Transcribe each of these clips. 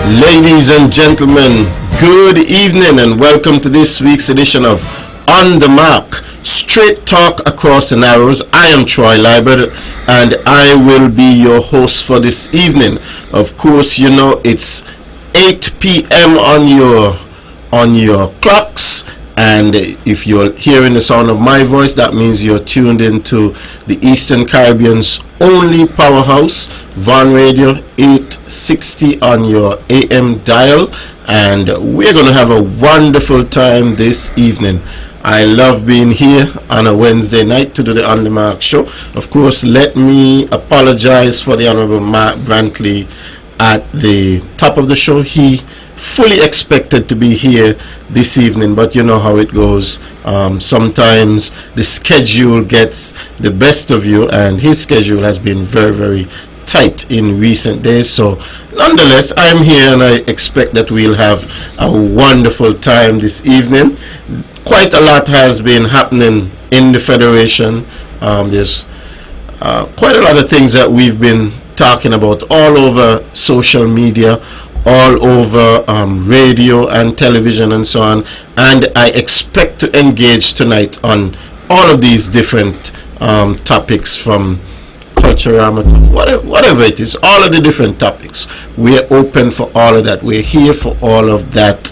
Ladies and gentlemen, good evening and welcome to this week's edition of On the Mark, straight talk across the narrows. I am Troy Liburd and I will be your host for this evening. Of course, you know it's 8 p.m. on your clocks, and if you're hearing the sound of my voice, that means you're tuned into the Eastern Caribbean's only powerhouse, Von Radio 860 on your AM dial, and we're going to have a wonderful time this evening. I love being here on a Wednesday night to do the On The Mark show. Of course, let me apologize for the Honorable Mark Brantley at the top of the show. He fully expected to be here this evening, but you know how it goes. Sometimes the schedule gets the best of you, and his schedule has been very, very tight in recent days. So nonetheless, I'm here and I expect that we'll have a wonderful time this evening. Quite a lot has been happening in the Federation. There's quite a lot of things that we've been talking about all over social media, all over radio and television and so on, and I expect to engage tonight on all of these different topics, from culturama to whatever it is, all of the different topics. We're open for all of that. We're here for all of that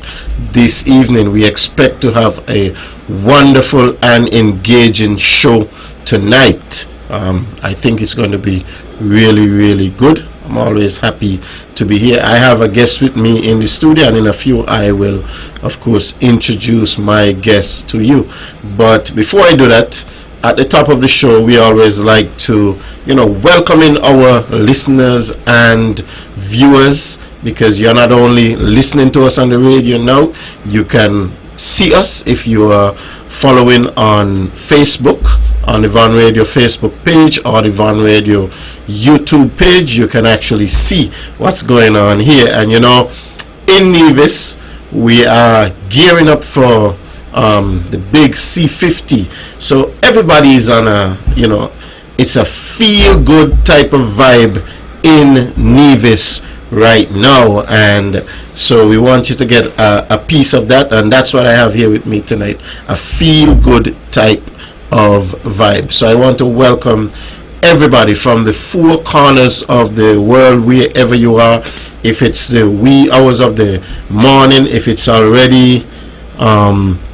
this evening. We expect to have a wonderful and engaging show tonight. I think it's going to be really, really good. I'm always happy to be here. I have a guest with me in the studio, and in a few I will, of course, introduce my guest to you. But before I do that, at the top of the show, we always like to, welcome in our listeners and viewers, because you're not only listening to us on the radio now, you can see us if you are following on Facebook, on the Von Radio Facebook page or the Von Radio YouTube page. You can actually see what's going on here. And in Nevis, we are gearing up for the big C50. So everybody's on it's a feel good type of vibe in Nevis right now, and so we want you to get a piece of that, and that's what I have here with me tonight, a feel good type of vibe. So I want to welcome everybody from the four corners of the world, wherever you are. If it's the wee hours of the morning, if it's already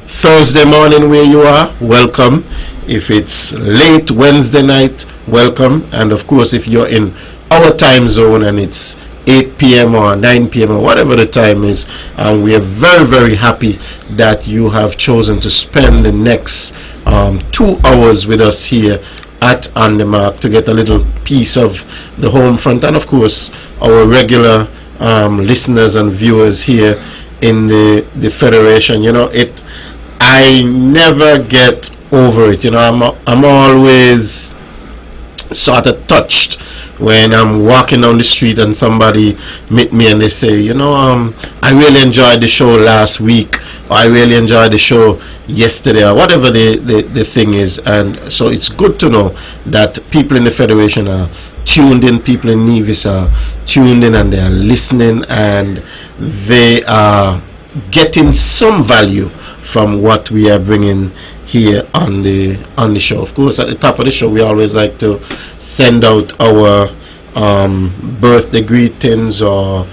Thursday morning where you are, welcome. If it's late Wednesday night, welcome. And of course, if you're in our time zone and it's 8 p.m. or 9 p.m. or whatever the time is, and we are very, very happy that you have chosen to spend the next 2 hours with us here at On The Mark to get a little piece of the home front, and of course our regular listeners and viewers here in the Federation. I never get over it. I'm always sort of touched when I'm walking down the street and somebody meet me and they say, I really enjoyed the show last week, or I really enjoyed the show yesterday, or whatever the thing is. And so it's good to know that people in the Federation are tuned in, people in Nevis are tuned in, and they are listening, and they are getting some value from what we are bringing here on the show. Of course, at the top of the show, we always like to send out our birthday greetings or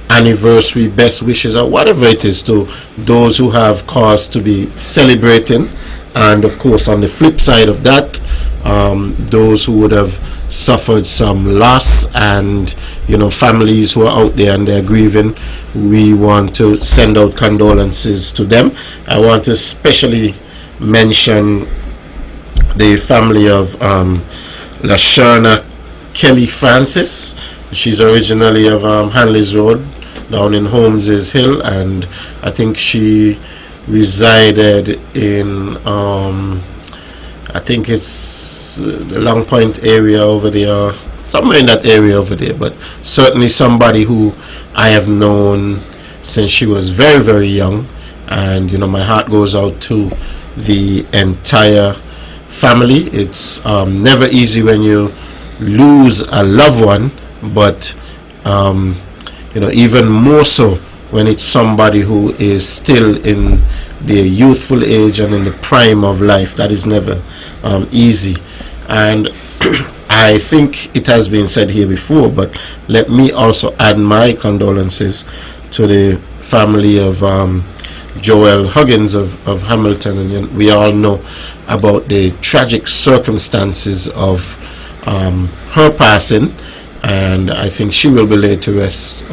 anniversary best wishes, or whatever it is, to those who have cause to be celebrating. And of course, on the flip side of that, those who would have suffered some loss, and families who are out there and they're grieving, we want to send out condolences to them. I want to especially mention the family of Lashana Kelly Francis. She's originally of Hanley's Road down in Holmes's Hill, and I think she resided in I think it's the Long Point area over there, somewhere in that area over there, but certainly somebody who I have known since she was very, very young. And my heart goes out to the entire family. It's never easy when you lose a loved one, but even more so when it's somebody who is still in their youthful age and in the prime of life. That is never easy. And I think it has been said here before, but let me also add my condolences to the family of Joel Huggins of Hamilton. And we all know about the tragic circumstances of her passing, and I think she will be laid to rest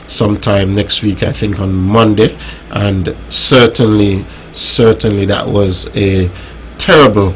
sometime next week, I think on Monday. And certainly that was a terrible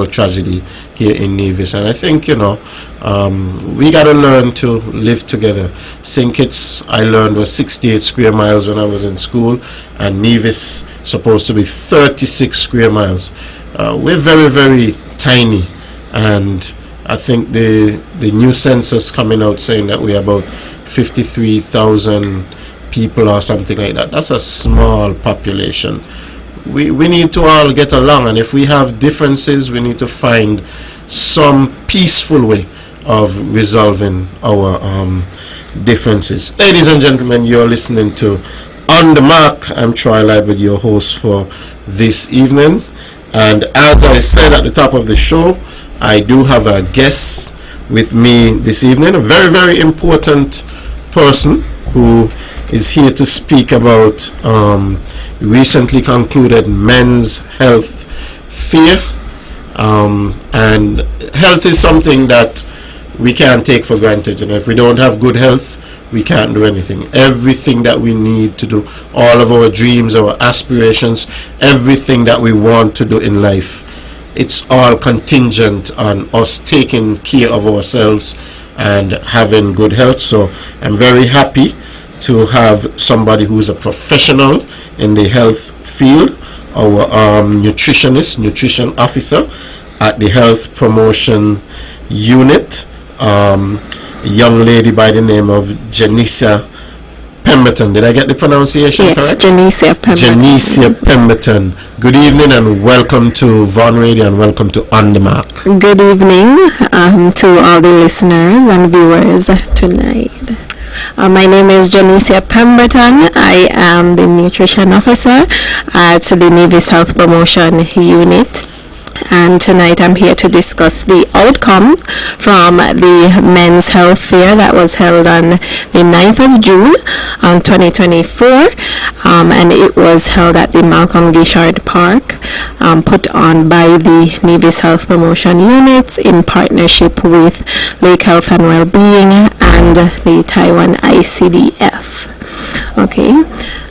tragedy here in Nevis. And I think we got to learn to live together. St. Kitts, I learned, was 68 square miles when I was in school, and Nevis supposed to be 36 square miles. We're very, very tiny, and I think the new census coming out saying that we're about 53,000 people or something like that. That's a small population. We need to all get along, and if we have differences, we need to find some peaceful way of resolving our differences. Ladies and gentlemen, you're listening to On the Mark. I'm Troy Liburd, your host for this evening, and as I said at the top of the show, I do have a guest with me this evening, a very, very important person who is here to speak about recently concluded Men's Health Fair. And health is something that we can't take for granted. If we don't have good health, we can't do anything. Everything that we need to do, all of our dreams, our aspirations, everything that we want to do in life, it's all contingent on us taking care of ourselves and having good health. So I'm very happy to have somebody who's a professional in the health field, our nutrition officer at the Health Promotion Unit, a young lady by the name of Janicia Pemberton. Did I get the pronunciation correct? Janicia Pemberton. Janicia Pemberton. Good evening and welcome to Von Radio and welcome to On the Mark. Good evening to all the listeners and viewers tonight. My name is Janicia Pemberton. I am the nutrition officer at the Nevis Health Promotion Unit. And tonight I'm here to discuss the outcome from the Men's Health Fair that was held on the 9th of June 2024. And it was held at the Malcolm Gishard Park, put on by the Nevis Health Promotion Unit in partnership with Lake Health and Wellbeing and the Taiwan ICDF. Okay,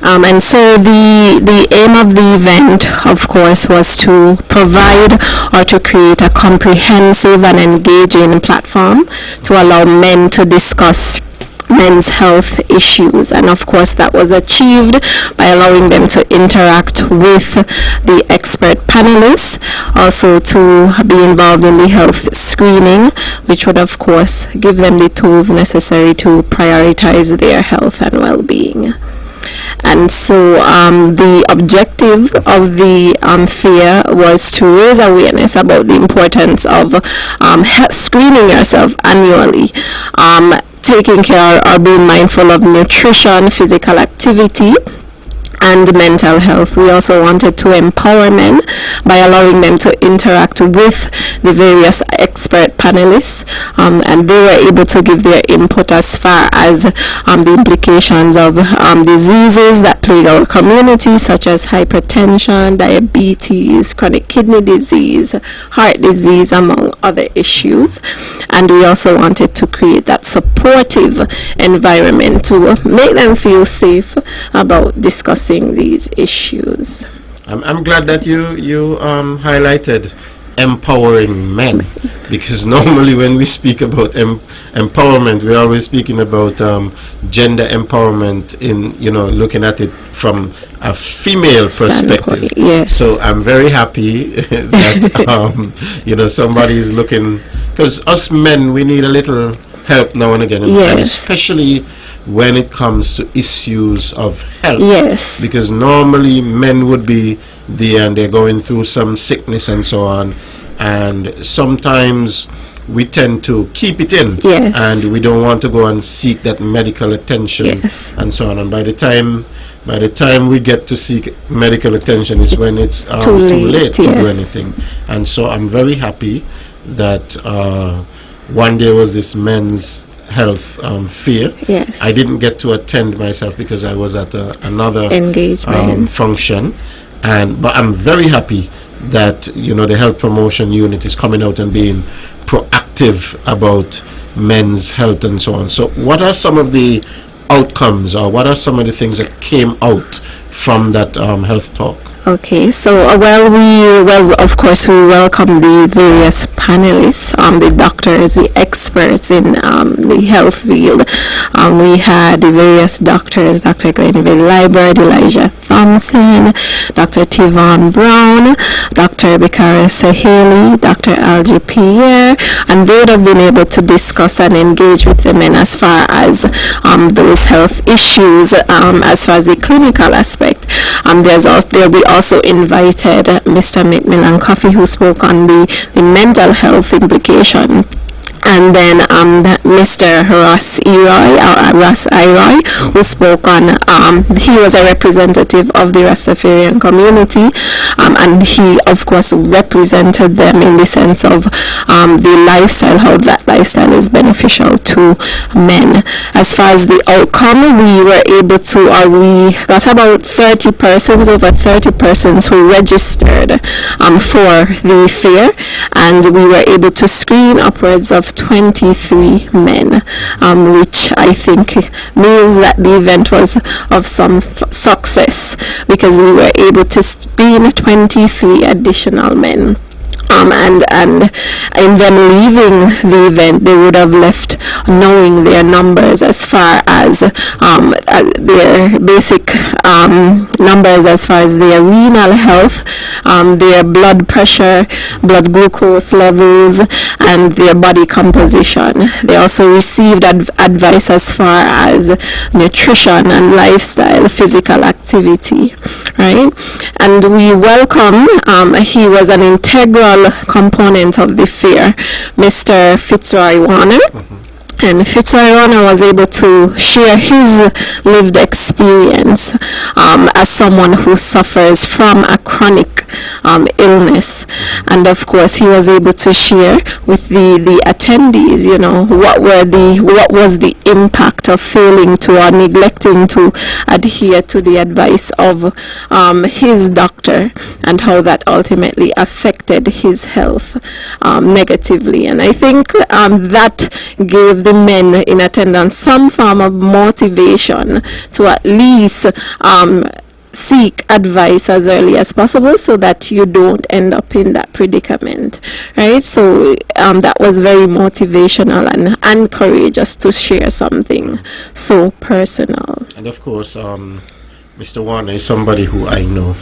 and so the aim of the event, of course, was to provide or to create a comprehensive and engaging platform to allow men to discuss men's health issues, and of course that was achieved by allowing them to interact with the expert panelists, also to be involved in the health screening, which would of course give them the tools necessary to prioritize their health and well-being. And so the objective of the fair was to raise awareness about the importance of screening yourself annually, taking care or being mindful of nutrition, physical activity, and mental health. We also wanted to empower men by allowing them to interact with the various expert panelists, and they were able to give their input as far as the implications of diseases that plague our community, such as hypertension, diabetes, chronic kidney disease, heart disease, among other issues. And we also wanted to create that supportive environment to make them feel safe about discussing these issues. I'm glad that you highlighted empowering men, because normally when we speak about empowerment, we're always speaking about gender empowerment in looking at it from a female perspective. Yes. So I'm very happy that somebody is looking, because us men, we need a little help now and again, yes. And especially when it comes to issues of health. Yes. Because normally men would be there and they're going through some sickness and so on, and sometimes we tend to keep it in, Yes. and we don't want to go and seek that medical attention, Yes. and so on. And by the time we get to seek medical attention is when it's too late to do anything. And so I'm very happy that one day was this men's health fair. Yes. I didn't get to attend myself because I was at another engagement function, but I'm very happy that the health promotion unit is coming out and being proactive about men's health and so on. So what are some of the outcomes, or what are some of the things that came out from that health talk? Okay, so of course we welcome the various panelists, the doctors, the experts in the health field. We had the various doctors, Dr. Glenville Liburd, Elijah Thompson, Dr. Tivon Brown, Dr. Bikara Haley, Dr. Algie Pierre, and they would have been able to discuss and engage with the men as far as those health issues, as far as the clinical aspect. We also invited Mr. McMillan Coffey, who spoke on the mental health implication. And then Mr. Ross Iroy, who spoke on, he was a representative of the Rastafarian community, and he, of course, represented them in the sense of the lifestyle, how that lifestyle is beneficial to men. As far as the outcome, we were able to, we got about 30 persons, over 30 persons who registered for the fair, and we were able to screen upwards of 23 men, which I think means that the event was of some success, because we were able to screen 23 additional men. And in them leaving the event, they would have left knowing their numbers as far as their basic numbers, as far as their renal health, their blood pressure, blood glucose levels, and their body composition. They also received advice as far as nutrition and lifestyle, physical activity, right? And we welcome, he was an integral component of the fair, Mr. Fitzroy Warner. And Fitzroy Warner was able to share his lived experience as someone who suffers from a chronic illness. And of course, he was able to share with the attendees, what was the impact of failing to or neglecting to adhere to the advice of his doctor, and how that ultimately affected his health negatively. And I think that gave the men in attendance some form of motivation to at least seek advice as early as possible, so that you don't end up in that predicament, right? So that was very motivational and courageous to share something so personal. And of course, Mr. Warner is somebody who I know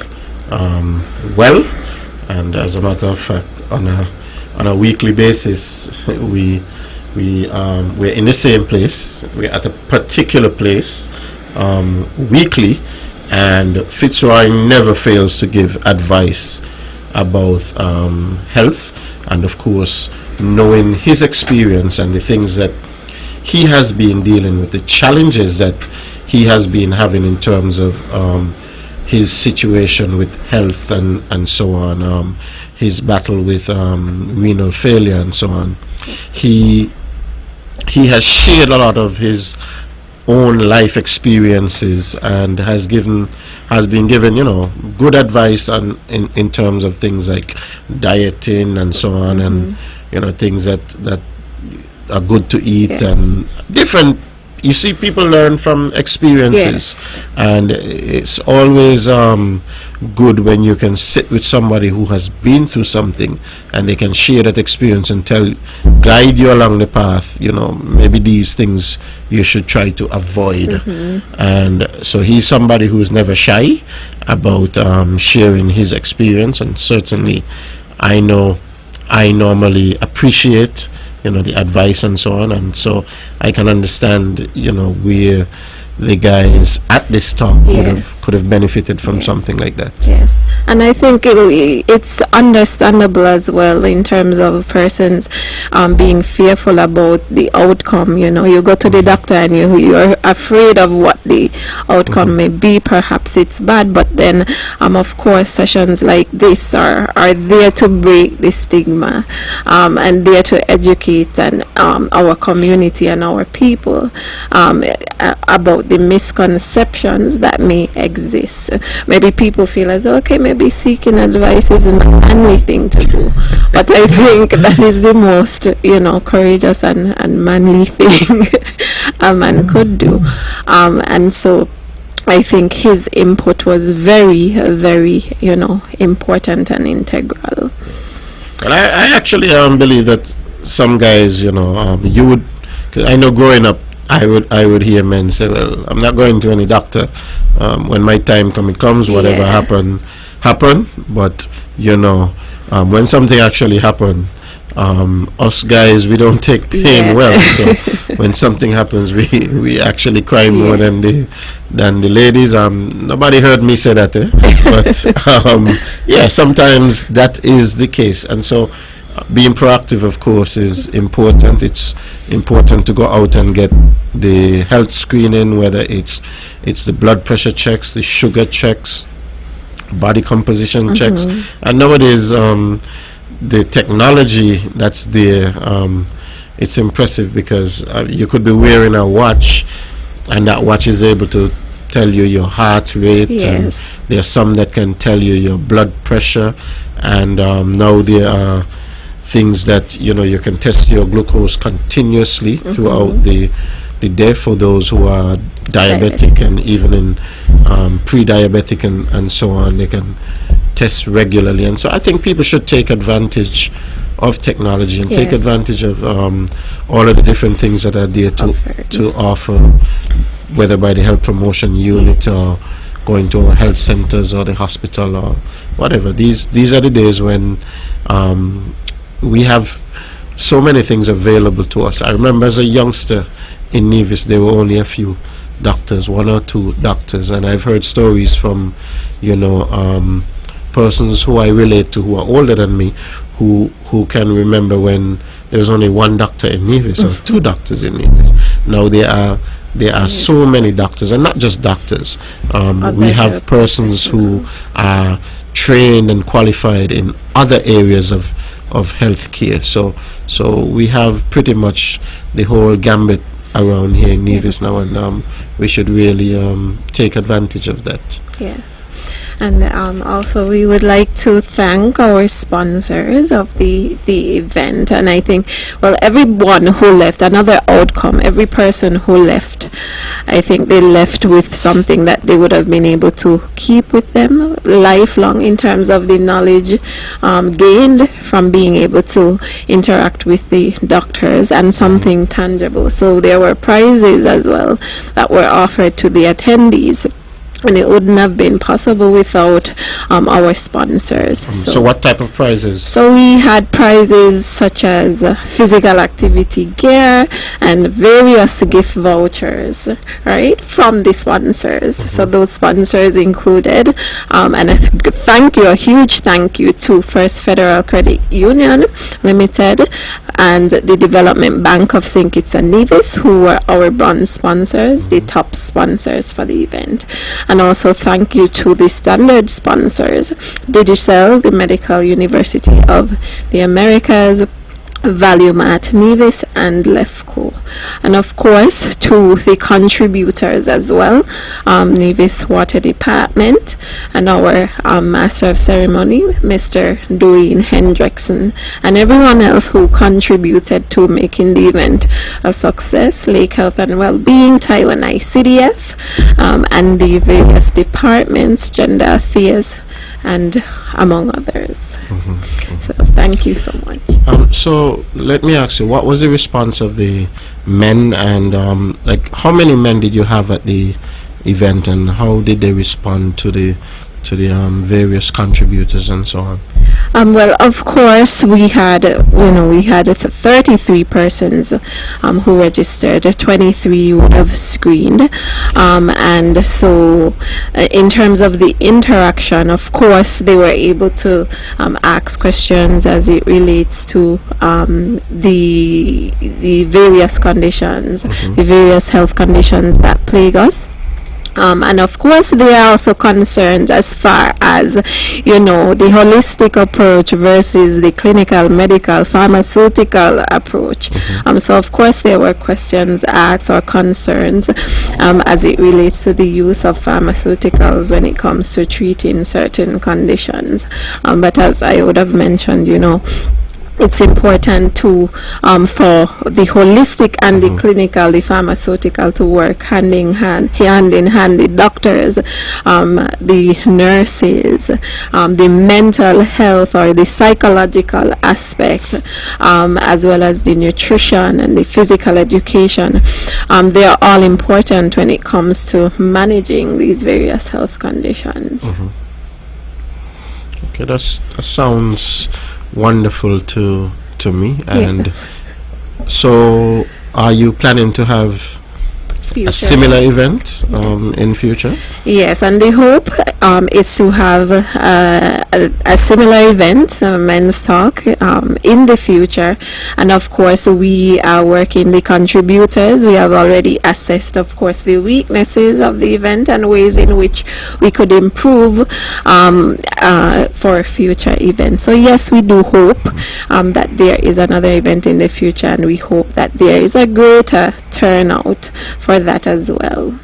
well, and as a matter of fact, on a weekly basis, we're in the same place. We're at a particular place weekly, and Fitzroy never fails to give advice about health, and of course, knowing his experience and the things that he has been dealing with, the challenges that he has been having in terms of his situation with health and so on, his battle with renal failure and so on. He has shared a lot of his own life experiences, and has been given good advice in terms of things like dieting and so on, and things that are good to eat, yes, and different. You see, people learn from experiences, yes, and it's always good when you can sit with somebody who has been through something, and they can share that experience and guide you along the path. Maybe these things you should try to avoid. Mm-hmm. And so he's somebody who's never shy about sharing his experience, and certainly I normally appreciate the advice and so on, and so I can understand where the guys at this talk, yes, would have could have benefited from something like that. Yes, and I think it's understandable as well in terms of persons being fearful about the outcome. You know, you go to the doctor and you're afraid of what the outcome may be. Perhaps it's bad, but then of course sessions like this are there to break the stigma and there to educate and our community and our people about the misconceptions that may exist. Maybe people feel as okay, maybe seeking advice isn't a manly thing to do, but I think that is the most, courageous and manly thing a man could do. And so I think his input was very, very, important and integral. And I actually believe that some guys, you would, 'cause I know growing up, I would hear men say, well, I'm not going to any doctor. When my time comes, whatever happen. But, when something actually happened, us guys, we don't take pain well. So when something happens, we actually cry more than the ladies. Nobody heard me say that, but sometimes that is the case. And so being proactive, of course, is important. It's important to go out and get the health screening, whether it's the blood pressure checks, the sugar checks, body composition checks. And nowadays, the technology that's there, it's impressive because you could be wearing a watch and that watch is able to tell you your heart rate. And there are some that can tell you your blood pressure, and now there are things that you can test your glucose continuously throughout the day for those who are diabetic and even in pre-diabetic and so on. They can test regularly, and so I think people should take advantage of technology and take advantage of all of the different things that are there to offer, whether by the health promotion unit or going to our health centers or the hospital or whatever. These are the days when we have so many things available to us. I remember as a youngster in Nevis, there were only a few doctors, 1 or 2 doctors, and I've heard stories from persons who I relate to who are older than me, who can remember when there was only 1 doctor in Nevis or 2 doctors in Nevis. Now there are so many doctors, and not just doctors. We have persons who are trained and qualified in other areas of healthcare. So we have pretty much the whole gambit around here in Nevis now, and we should really take advantage of that. Yes. And also we would like to thank our sponsors of the event. And I think, everyone who left, another outcome, every person who left, I think they left with something that they would have been able to keep with them lifelong in terms of the knowledge gained from being able to interact with the doctors, and something tangible. So there were prizes as well that were offered to the attendees, and it wouldn't have been possible without our sponsors. So what type of prizes? So we had prizes such as physical activity gear and various gift vouchers, right, from the sponsors. So those sponsors included, and a huge thank you to First Federal Credit Union Limited and the Development Bank of St. Kitts and Nevis, who were our bronze sponsors, the top sponsors for the event. And also thank you to the standard sponsors, Digicel, the Medical University of the Americas, Valumat Nevis, and LEFCO. And of course to the contributors as well, Nevis Water Department and our Master of Ceremony, Mr. Dwayne Hendrickson, and everyone else who contributed to making the event a success, Lake Health and Wellbeing, Taiwan ICDF, and the various departments, Gender Affairs, and among others. So thank you so much. So let me ask you, what was the response of the men, and how many men did you have at the event, and how did they respond to the various contributors and so on? Well, of course, we had 33 persons who registered. 23 would have screened, and so in terms of the interaction, of course, they were able to ask questions as it relates to the various conditions, the various health conditions that plague us. And of course, there are also concerns as far as, the holistic approach versus the clinical, medical, pharmaceutical approach. So of course, there were questions asked or concerns as it relates to the use of pharmaceuticals when it comes to treating certain conditions. But as I would have mentioned, it's important to for the holistic and the clinical, the pharmaceutical, to work hand in hand. The doctors, the nurses, the mental health or the psychological aspect, as well as the nutrition and the physical education. They are all important when it comes to managing these various health conditions. Okay, that sounds wonderful to me. And so are you planning to have a similar event in future? Yes, and the hope is to have a similar event, Men's Talk, in the future. And of course, we are working the contributors. We have already assessed, of course, the weaknesses of the event and ways in which we could improve for future events. So yes, we do hope that there is another event in the future, and we hope that there is a greater turnout for that as well.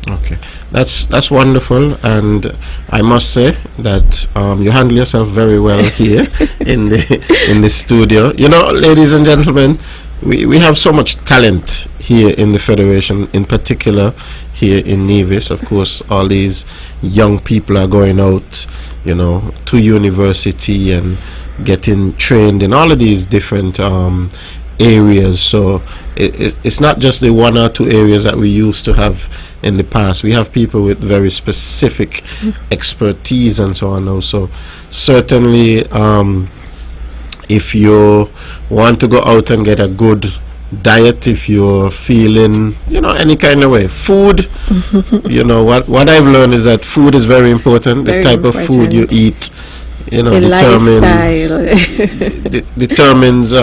Okay, that's wonderful, and I must say that you handle yourself very well here in the studio. Ladies and gentlemen, we have so much talent here in the Federation, in particular here in Nevis. Of course, all these young people are going out, to university and getting trained in all of these different areas. So it's not just the one or two areas that we used to have in the past. We have people with very specific expertise and so on now. So certainly if you want to go out and get a good diet, if you're feeling any kind of way, food, what I've learned is that food is very important. The type of food you eat determins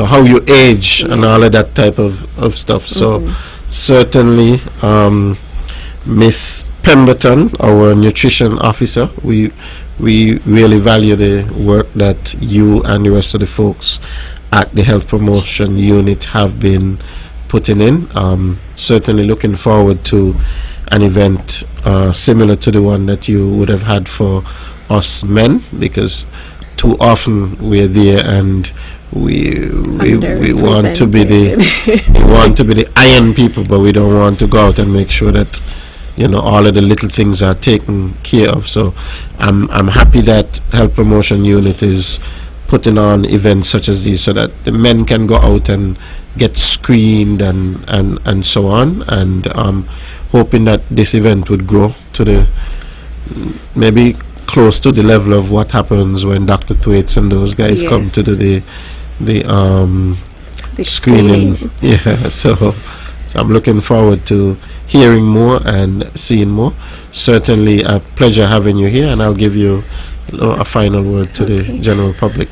how you age and all of that type of stuff. So certainly Miss Pemberton, our nutrition officer, we really value the work that you and the rest of the folks at the health promotion unit have been putting in. Certainly looking forward to an event similar to the one that you would have had for us men, because too often we're there and we want to be the iron people, but we don't want to go out and make sure that all of the little things are taken care of. So I'm happy that health promotion unit is putting on events such as these so that the men can go out and get screened and so on, and hoping that this event would grow to the maybe close to the level of what happens when Dr. Thwaites and those guys come to do the screening. So I'm looking forward to hearing more and seeing more. Certainly a pleasure having you here, and I'll give you a final word to the general public.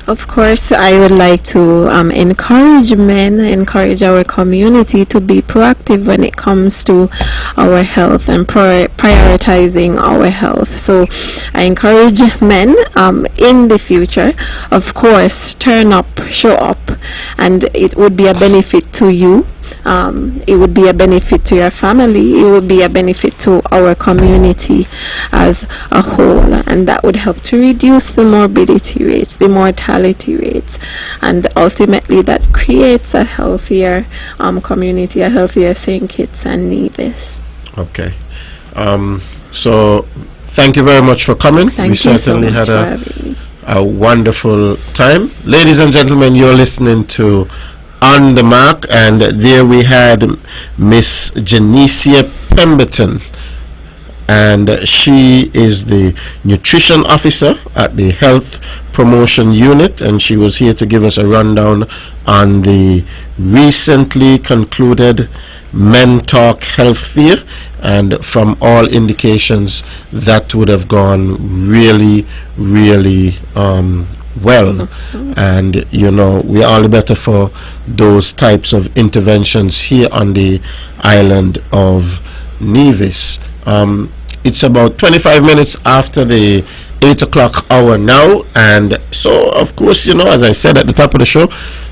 Of course, I would like to encourage our community to be proactive when it comes to our health and prioritizing our health. So I encourage men in the future, of course, turn up, show up, and it would be a benefit to you. It would be a benefit to your family. It would be a benefit to our community as a whole, and that would help to reduce the morbidity rates, the mortality rates, and ultimately that creates a healthier community, a healthier St. Kitts and Nevis. Okay. So thank you very much for coming. We certainly had a wonderful time. Ladies and gentlemen, you're listening to On the Mark, and there we had Miss Janicia Pemberton, and she is the nutrition officer at the health promotion unit, and she was here to give us a rundown on the recently concluded Men Talk Health Fair, and from all indications that would have gone really well. And you know, we are all the better for those types of interventions here on the island of Nevis. It's about 25 minutes after the 8 o'clock hour now, and so of course, you know, as I said at the top of the show,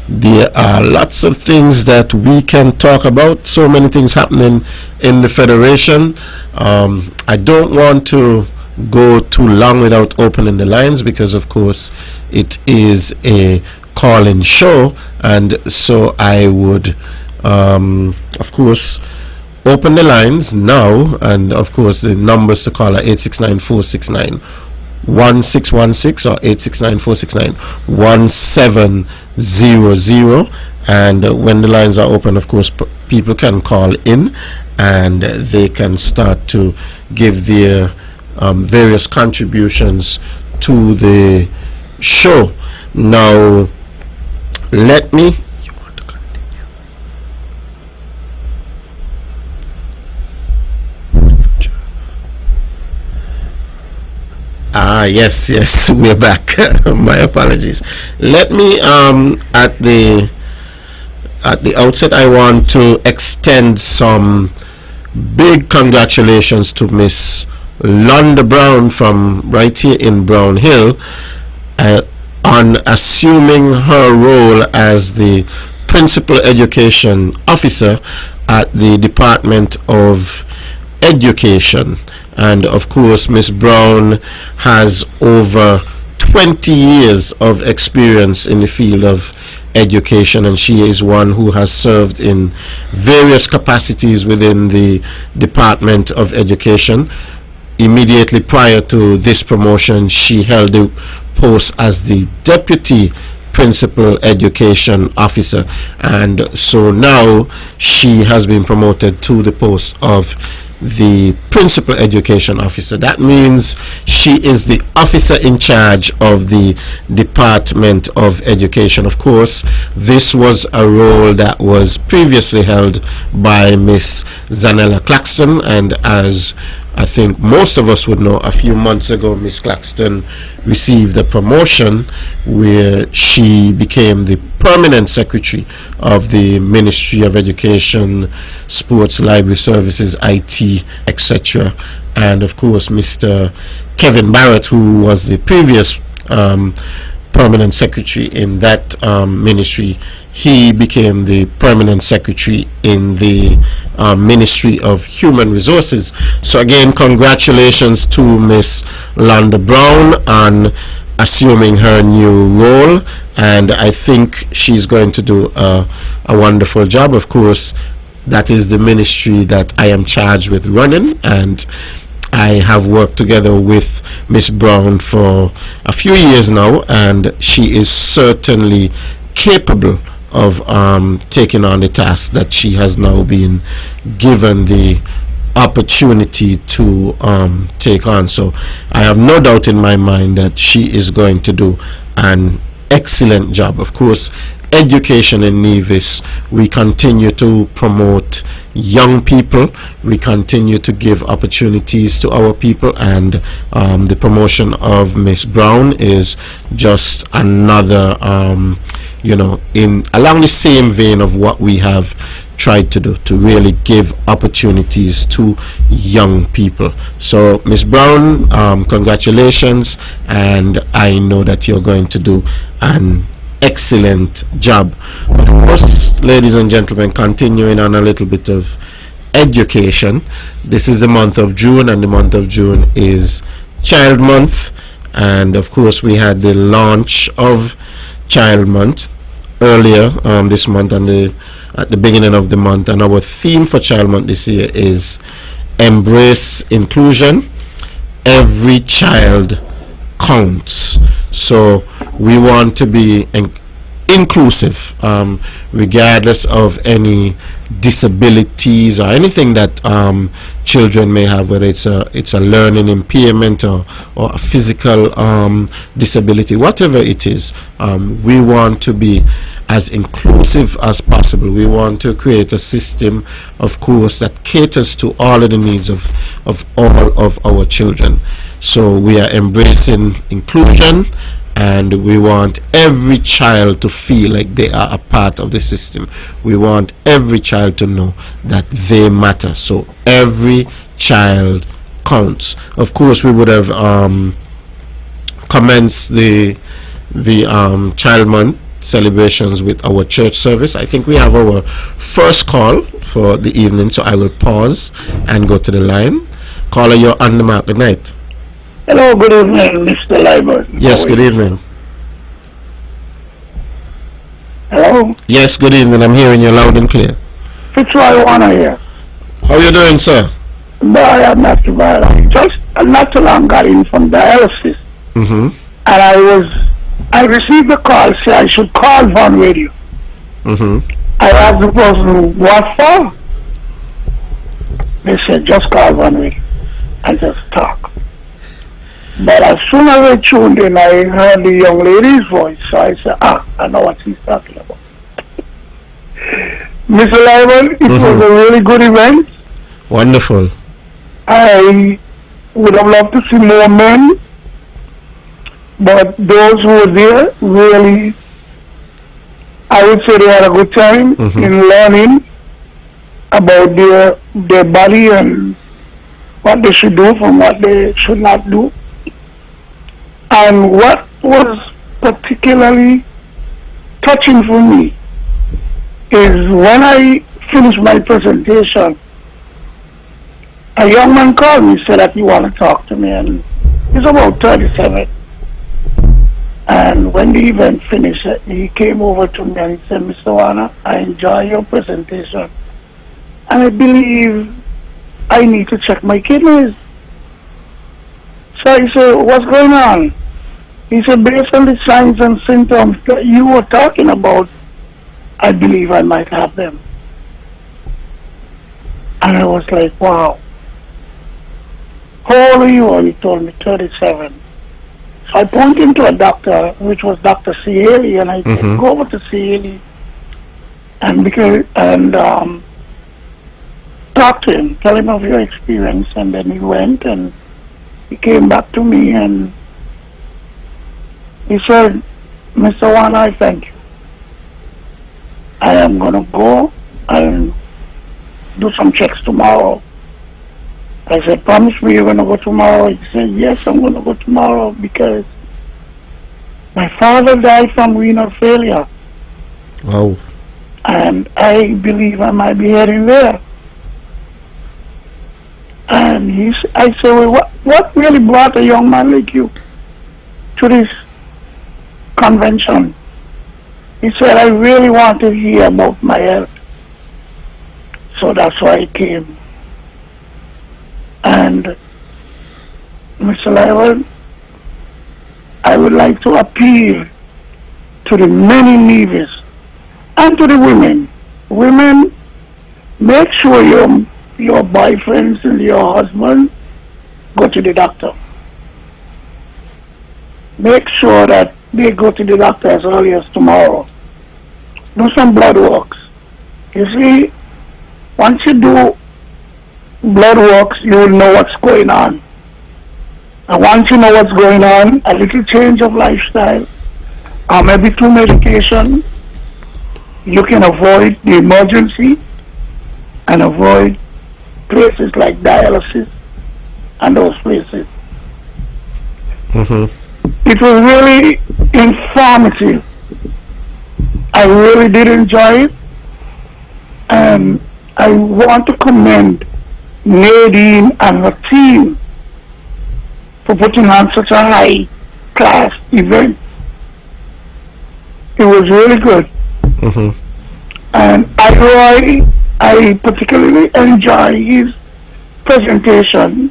there are lots of things that we can talk about. So many things happening in the Federation. I don't want to go too long without opening the lines, because of course it is a call-in show, and so I would of course open the lines now. And of course the numbers to call are 869-469-1616 or 869-469-1700. And when the lines are open, of course, people can call in and they can start to give their various contributions to the show. Now, let me. Yes, we're back. My apologies. Let me at the outset, I want to extend some big congratulations to Miss Londa Brown from right here in Brown Hill on assuming her role as the Principal Education Officer at the Department of Education. And of course, Miss Brown has over 20 years of experience in the field of education, and she is one who has served in various capacities within the Department of Education. Immediately prior to this promotion, she held the post as the Deputy Principal Education Officer, and so now she has been promoted to the post of the Principal Education Officer. That means she is the officer in charge of the Department of Education. Of course, this was a role that was previously held by Miss Zanella Claxton, and as I think most of us would know, a few months ago Miss Claxton received a promotion where she became the permanent secretary of the Ministry of Education, Sports, Library Services, IT, etc. And of course Mr. Kevin Barrett, who was the previous permanent secretary in that ministry, he became the permanent secretary in the Ministry of Human Resources. So again, congratulations to Miss Londa Brown on assuming her new role, and I think she's going to do a wonderful job. Of course, that is the ministry that I am charged with running, and I have worked together with Miss Brown for a few years now, and she is certainly capable of taking on the task that she has now been given the opportunity to take on. So I have no doubt in my mind that she is going to do an excellent job. Of course, education in Nevis, we continue to promote young people, we continue to give opportunities to our people, and the promotion of Miss Brown is just another in along the same vein of what we have tried to do, to really give opportunities to young people. So Miss Brown, congratulations, and I know that you're going to do an excellent job. Of course, ladies and gentlemen, continuing on a little bit of education, this is the month of June, and the month of June is Child Month, and of course we had the launch of Child Month earlier this month, and at the beginning of the month, and our theme for Child Month this year is Embrace Inclusion, Every Child Counts. So we want to be inclusive, regardless of any disabilities or anything that children may have, whether it's a learning impairment or a physical disability, whatever it is. We want to be as inclusive as possible. We want to create a system, of course, that caters to all of the needs of all of our children. So we are embracing inclusion, and we want every child to feel like they are a part of the system. We want every child to know that they matter. So every child counts. Of course, we would have commenced the Child Month celebrations with our church service. I think we have our first call for the evening, so I will pause and go to the line. Caller, you're on the mark. Good night. Hello, good evening, Mr. Liburd. Yes, good evening. Hello? Yes, good evening. I'm hearing you loud and clear. Fitzroy Warner here. How you doing, sir? But I am not too bad. I just not too long got in from dialysis. Mm-hmm. And I received a call saying I should call Von Radio. Mm-hmm. I asked the person, what for? They said, just call Von Radio and just talk. But as soon as I tuned in, I heard the young lady's voice. So I said, I know what she's talking about. Mr. Liburd, it was a really good event. Wonderful. I would have loved to see more men, but those who were there really, I would say they had a good time in learning about their body and what they should do from what they should not do. And what was particularly touching for me is when I finished my presentation, a young man called me, said that he wanted to talk to me, and he's about 37. And when the event finished, he came over to me and he said, Mr. Warner, I enjoy your presentation, and I believe I need to check my kidneys. So I said, what's going on? He said, based on the signs and symptoms that you were talking about, I believe I might have them. And I was like, wow. How old are you? And he told me 37. So I pointed him to a doctor, which was Dr. Cieli, and I said, go over to Cieli and talk to him, tell him of your experience. And then he went and he came back to me and he said, Mr. Warner, I thank you. I am going to go and do some checks tomorrow. I said, promise me you're going to go tomorrow. He said, yes, I'm going to go tomorrow because my father died from renal failure. Wow. And I believe I might be heading there. And I said, well, what really brought a young man like you to this convention? He said, I really want to hear about my health. So that's why I came. And Mr. Liburd, I would like to appeal to the many needies and to the women. Women, make sure your boyfriends and your husband go to the doctor. Make sure that they go to the doctor as early as tomorrow. Do some blood works. You see, once you do blood works, you will know what's going on. And once you know what's going on, a little change of lifestyle, or maybe 2 medication, you can avoid the emergency and avoid places like dialysis and those places. It was really informative. I really did enjoy it, and I want to commend Nadine and her team for putting on such a high class event. It was really good. And I particularly enjoy his presentation,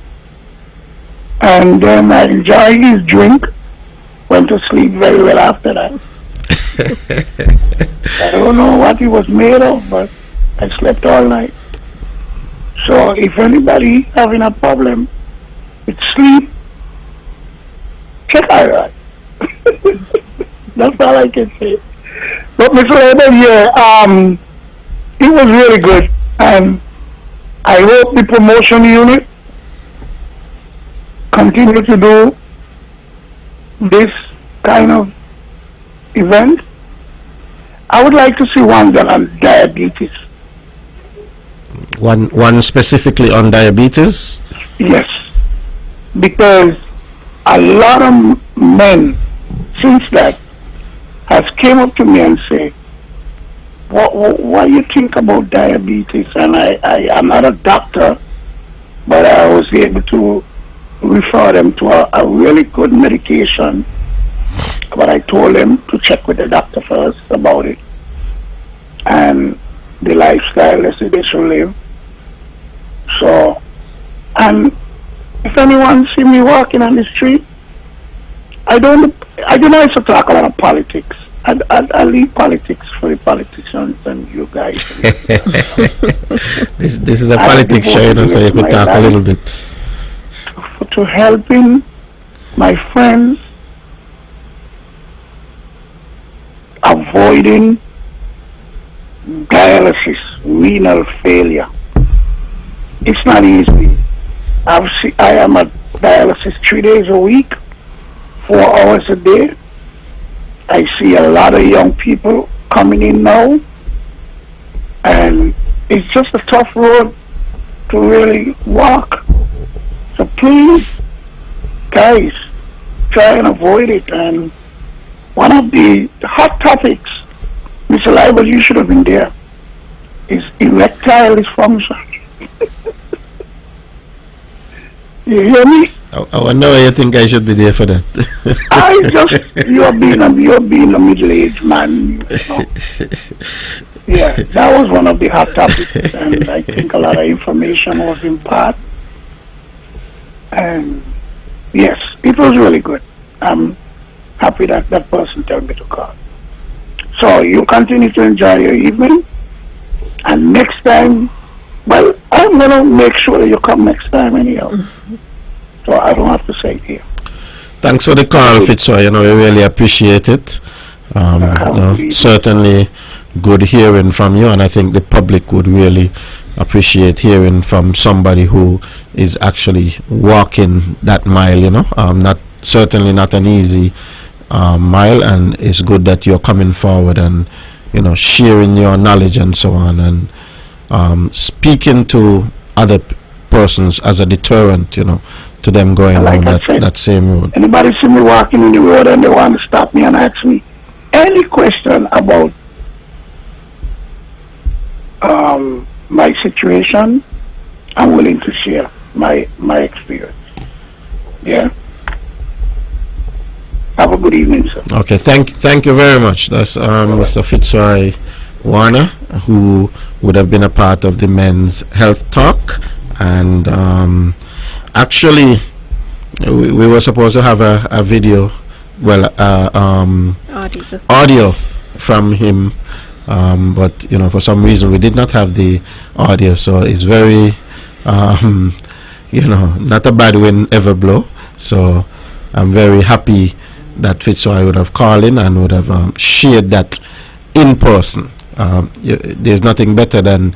and then I enjoy his drink. Went to sleep very well after that. I don't know what he was made of, but I slept all night. So if anybody having a problem with sleep, check out. That's all I can say. But Mr. Liburd, yeah, it was really good. And I hope the promotion unit continue to do this kind of event. I would like to see one done on diabetes. One specifically on diabetes? Yes, because a lot of men since that has came up to me and say, what do you think about diabetes? And I am not a doctor, but I was able to refer them to a really good medication. But I told them to check with the doctor first about it and the lifestyle they should live. So, and if anyone see me walking on the street, I do not to talk about politics. I leave politics for the politicians and you guys. This is a politics show, you know, so you could talk a little bit. To helping my friends avoiding dialysis, renal failure. It's not easy. I am at dialysis 3 days a week, 4 hours a day. I see a lot of young people coming in now, and it's just a tough road to really walk. So please, guys, try and avoid it. And one of the hot topics, Mr. Liburd, you should have been there, is erectile dysfunction. You hear me? I wonder why you think I should be there for that. you're being a middle-aged man. You know. Yeah, that was one of the hot topics, and I think a lot of information was imparted. And yes, it was really good. I'm happy that that person told me to call. So you continue to enjoy your evening, and next time, well, I'm gonna make sure that you come next time anyhow. So I don't have to say it here. Thanks for the call, Fitzroy. You know, we really appreciate it. Certainly good hearing from you, and I think the public would really appreciate hearing from somebody who is actually walking that mile. You know, certainly not an easy mile, and it's good that you're coming forward and, you know, sharing your knowledge and so on, and speaking to other persons as a deterrent, you know, to them going on that same road. Anybody see me walking in the road and they want to stop me and ask me any question about my situation, I'm willing to share my experience. Yeah. Have a good evening, sir. Okay, thank you very much. That's Mr. Fitzroy Warner, who would have been a part of the Men's Health Talk. And actually, we were supposed to have a video, audio from him, but, you know, for some reason we did not have the audio. So it's very, you know, not a bad wind ever blow. So I'm very happy that Fitzroy would have called in and would have shared that in person. There's nothing better than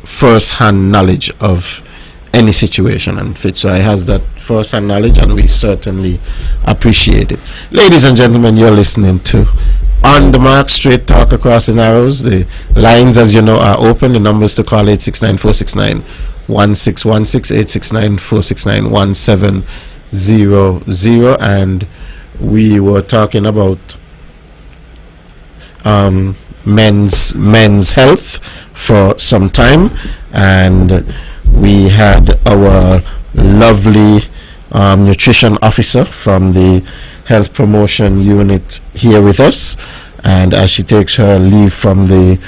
first-hand knowledge of any situation, and Fitzroy has that first-hand knowledge, and we certainly appreciate it. Ladies and gentlemen, you're listening to On the Mark, Straight Talk Across the Narrows. The lines, as you know, are open. The numbers to call 869-469-1616, 869-469-1700, and we were talking about men's health for some time, and we had our lovely nutrition officer from the health promotion unit here with us, and as she takes her leave from the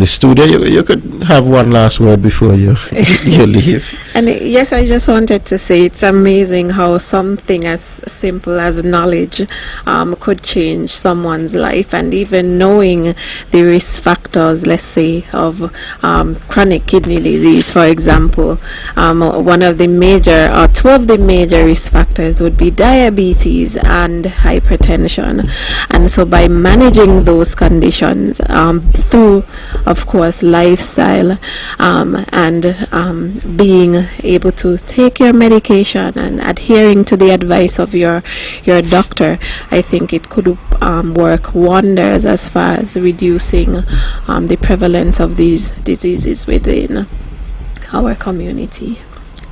studio, you could have one last word before you leave. And yes, I just wanted to say it's amazing how something as simple as knowledge could change someone's life, and even knowing the risk factors, let's say, of chronic kidney disease, for example. One of the major, or two of the major risk factors would be diabetes and hypertension. And so by managing those conditions through, of course, lifestyle and being able to take your medication and adhering to the advice of your doctor, I think it could work wonders as far as reducing the prevalence of these diseases within our community.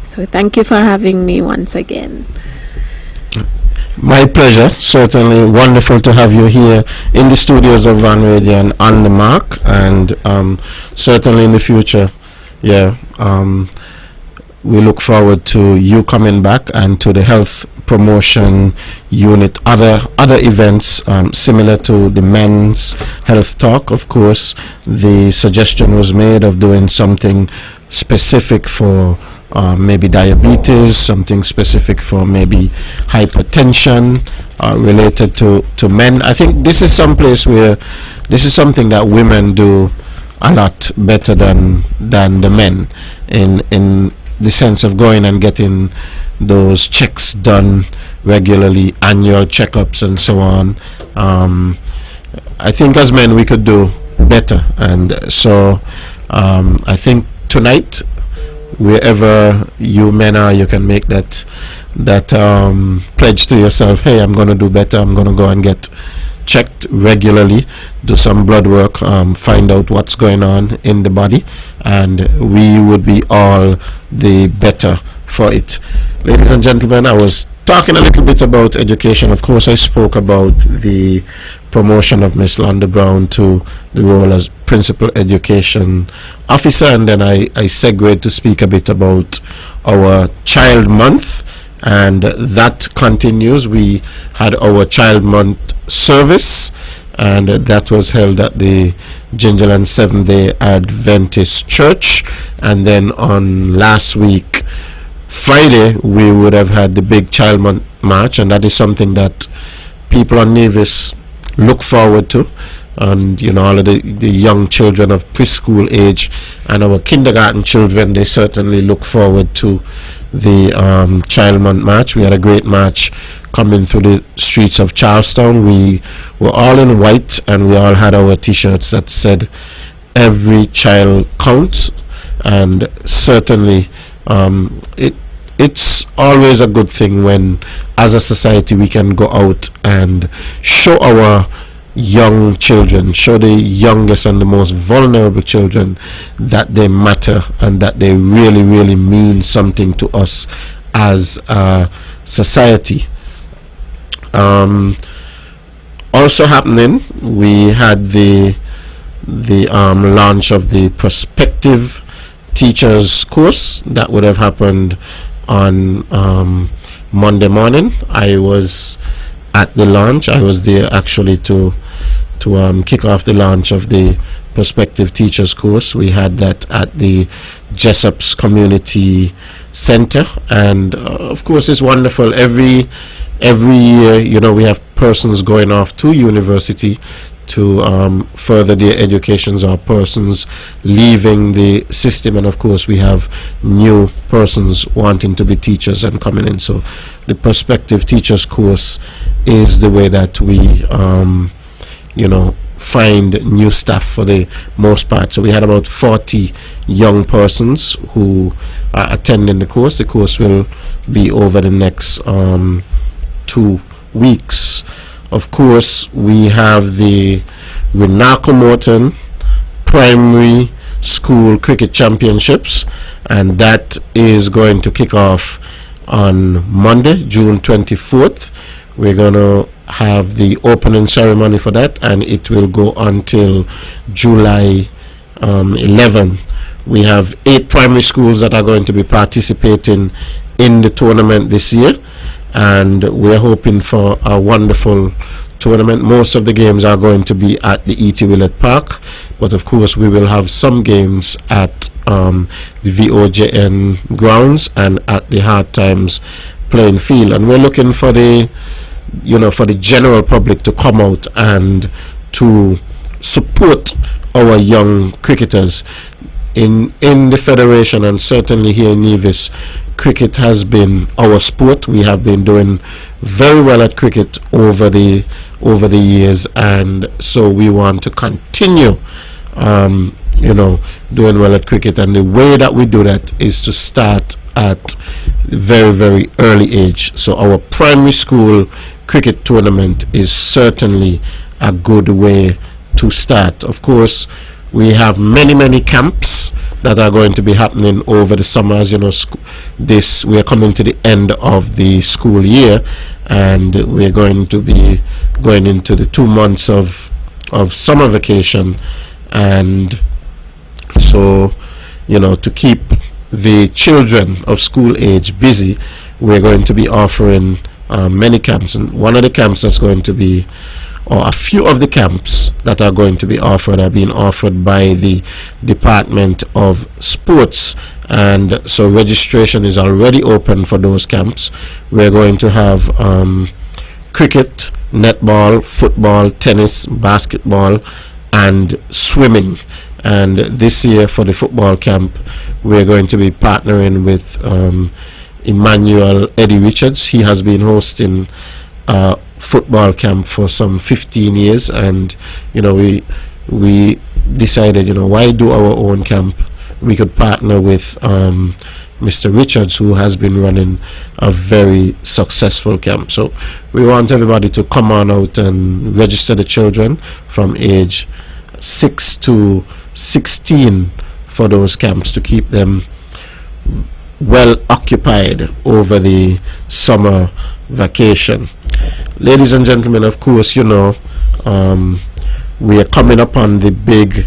So thank you for having me once again. My pleasure. Certainly wonderful to have you here in the studios of Van Radio and On the Mark, and certainly in the future, we look forward to you coming back and to the health promotion unit, other events similar to the men's health talk. Of course, the suggestion was made of doing something specific for maybe diabetes, something specific for maybe hypertension related to men. I think this is some place where this is something that women do a lot better than the men in the sense of going and getting those checks done regularly, annual checkups and so on. I think as men we could do better, and so I think tonight, wherever you men are, you can make that pledge to yourself. Hey, I'm going to do better. I'm going to go and get checked regularly, do some blood work, find out what's going on in the body, and we would be all the better for it. Ladies and gentlemen, I was talking a little bit about education. Of course, I spoke about the promotion of Miss Londa Brown to the role as Principal Education Officer, and then I segued to speak a bit about our Child Month, and that continues. We had our Child Month service, and that was held at the Gingerland Seventh-day Adventist Church, and then on last week Friday we would have had the big Child Month March, and that is something that people on Nevis look forward to. And you know, all of the young children of preschool age and our kindergarten children, they certainly look forward to the Child Month March. We had a great march coming through the streets of Charlestown. We were all in white, and we all had our t-shirts that said "Every Child Counts," and certainly it's always a good thing when, as a society, we can go out and show our young children, show the youngest and the most vulnerable children that they matter and that they really, really mean something to us as a society. Also happening, we had the launch of the Prospective Teachers course that would have happened on Monday morning. I was at the launch. I was there actually to kick off the launch of the Prospective Teachers course. We had that at the Jessup's Community Center, and of course it's wonderful. Every year, you know, we have persons going off to university to further their educations, or persons leaving the system, and of course we have new persons wanting to be teachers and coming in. So the Prospective Teachers course is the way that we find new staff for the most part. So we had about 40 young persons who are attending the course. The course will be over the next 2 weeks. Of course, we have the Renako Morton Primary School Cricket Championships, and that is going to kick off on Monday, June 24th. We're going to have the opening ceremony for that, and it will go until July 11. We have 8 primary schools that are going to be participating in the tournament this year, and we're hoping for a wonderful tournament. Most of the games are going to be at the E.T. Willett Park, but of course we will have some games at the VOJN grounds and at the Hard Times playing field. And we're looking for the general public to come out and to support our young cricketers in the federation, and certainly here in Nevis. Cricket has been our sport. We have been doing very well at cricket over the years, and so we want to continue doing well at cricket. And the way that we do that is to start at very, very early age. So our primary school cricket tournament is certainly a good way to start. Of course, we have many camps that are going to be happening over the summer. As you know, we are coming to the end of the school year, and we're going to be going into the 2 months of summer vacation. And so, to keep the children of school age busy, we're going to be offering many camps. And one of the camps that's going to be, or a few of the camps that are going to be offered, are being offered by the Department of Sports, and so registration is already open for those camps. We're going to have cricket, netball, football, tennis, basketball, and swimming. And this year for the football camp, we're going to be partnering with Emmanuel Eddie Richards. He has been hosting football camp for some 15 years, and we decided, why do our own camp? We could partner with Mr. Richards, who has been running a very successful camp. So we want everybody to come on out and register the children from age 6 to 16 for those camps, to keep them well occupied over the summer vacation. Ladies and gentlemen, of course, we are coming up on the big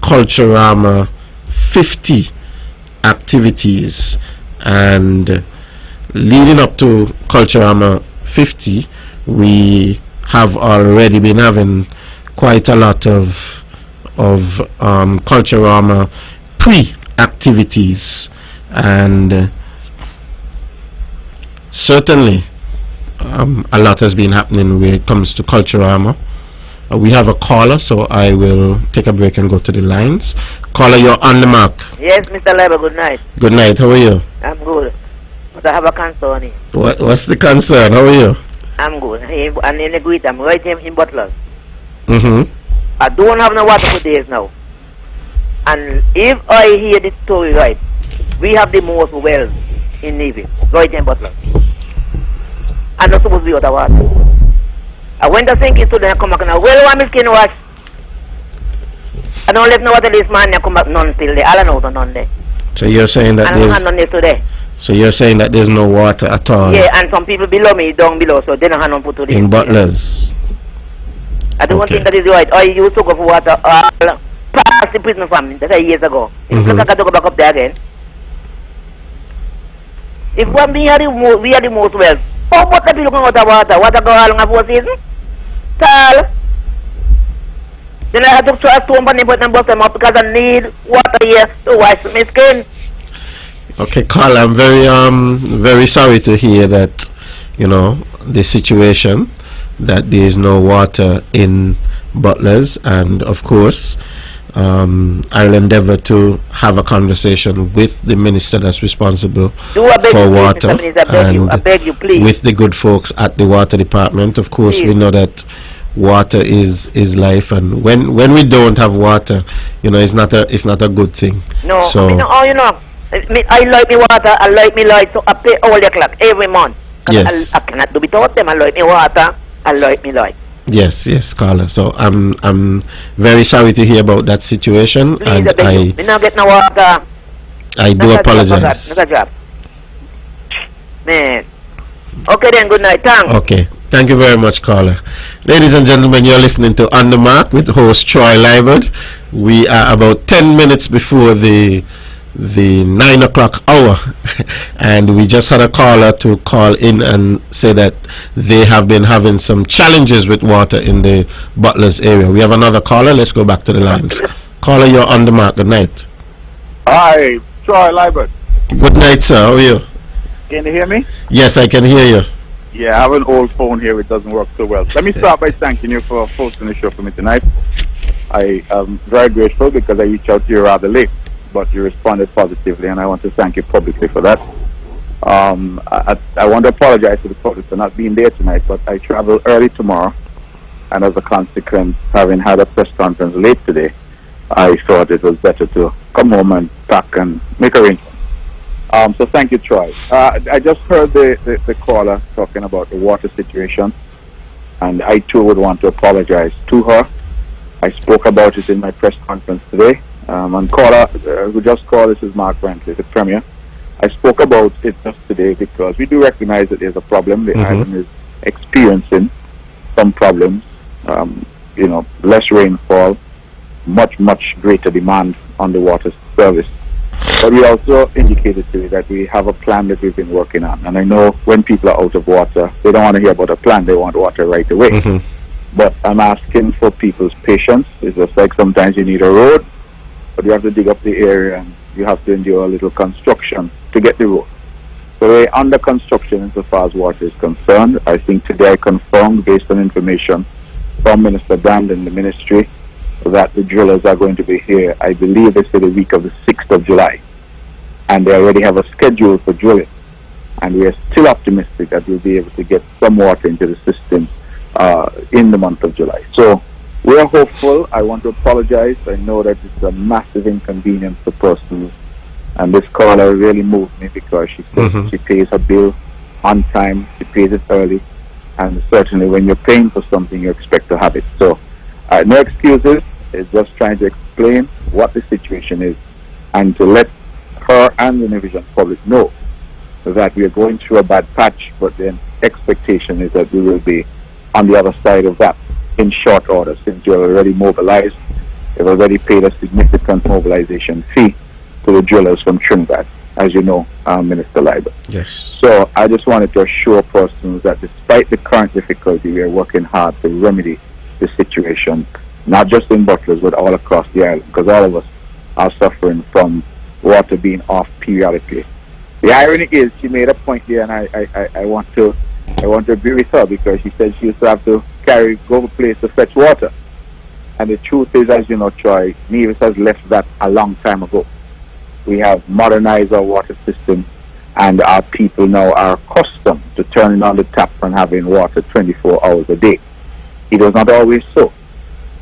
Culturama 50 activities, and leading up to Culturama 50, we have already been having quite a lot of Culturama pre-activities, and certainly a lot has been happening when it comes to Culturama. We have a caller, so I will take a break and go to the lines. Caller, you're on the mark. Yes, Mr. Liburd, good night. Good night, how are you? I'm good. But I have a concern here. What's the concern? How are you? I'm good. And in the greet, I'm right here in Butler. Mm-hmm. I don't have no water for days now. And if I hear this story right, we have the most wells in Navy, right in Butler. I'm not supposed to be out of water. I went to think it today and come back and well, want me skin wash. I don't let no water this man and come back none still there. All I know none there. So you're saying that and there's none there today. So you're saying that there's no water at all? Yeah, and some people below me, down below, so they don't have none put to this. In Butlers? I don't think that is right. I used to go for water past the prison family, that's years ago. If you look at go back up there again. If we are the most wells, how much people looking out of water? Water go along a 4 season? Tall. Then I had to try to stone and bust them up because I need water here to wash my skin. Okay, Carl, I'm very sorry to hear that, the situation, that there is no water in Butlers, and of course, I'll endeavor to have a conversation with the minister that's responsible for water, and I beg you, please. with the good folks at the water department. Of course, we know that water is life, and when we don't have water, it's not a good thing. No, so I like me water, I like me light, so I pay all the clock every month. Yes. I cannot do without them. I like me water, I like me light. Yes, Carla. So I'm very sorry to hear about that situation. Please, and I not get no water. I do apologize. Not a job. Man. Okay then, good night. Thanks. Okay. Thank you very much, Carla. Ladies and gentlemen, you're listening to On The Mark with host Troy Liburd. We are about 10 minutes before the 9 o'clock hour, and we just had a caller to call in and say that they have been having some challenges with water in the Butlers area. We have another caller. Let's go back to the lines. Caller, you're on the mark. Good night. Hi, Troy Liburd. Good night, sir. How are you? Can you hear me? Yes, I can hear you. Yeah, I have an old phone here. It doesn't work so well. Let me start by thanking you for hosting the show for me tonight. I am very grateful because I reached out to you rather late, but you responded positively, and I want to thank you publicly for that. I want to apologize to the public for not being there tonight, but I travel early tomorrow, and as a consequence, having had a press conference late today, I thought it was better to come home and pack and make arrangements. So thank you, Troy. I just heard the caller talking about the water situation, and I too would want to apologize to her. I spoke about it in my press conference today. And caller who just called, this is Mark Brantley, the Premier. I spoke about it just today because we do recognize that there's a problem. The island is experiencing some problems. Less rainfall, much greater demand on the water service. But we also indicated to you that we have a plan that we've been working on. And I know when people are out of water, they don't want to hear about a plan. They want water right away. But I'm asking for people's patience. It's just like sometimes you need a road, but you have to dig up the area and you have to endure a little construction to get the road. So we're under construction insofar as water is concerned. I think today I confirmed, based on information from Minister Brandon, the ministry, that the drillers are going to be here, I believe they said the week of the 6th of July. And they already have a schedule for drilling. And we are still optimistic that we'll be able to get some water into the system in the month of July. So we are hopeful. I want to apologize. I know that it's a massive inconvenience for persons. And this caller really moved me because she says she pays her bill on time, she pays it early. And certainly when you're paying for something, you expect to have it. So no excuses. It's just trying to explain what the situation is and to let her and the Univision public know that we are going through a bad patch, but the expectation is that we will be on the other side of that in short order, since you're already mobilized. You've already paid a significant mobilization fee to the drillers from Trinidad, as you know, Minister Liburd. Yes. So I just wanted to assure persons that despite the current difficulty, we are working hard to remedy the situation, not just in Butlers, but all across the island, because all of us are suffering from water being off periodically. The irony is, she made a point there, and I want to agree with her, because she said she used to have to go to a place to fetch water. And the truth is, as you know, Troy, Nevis has left that a long time ago. We have modernized our water system, and our people now are accustomed to turning on the tap and having water 24 hours a day. It was not always so.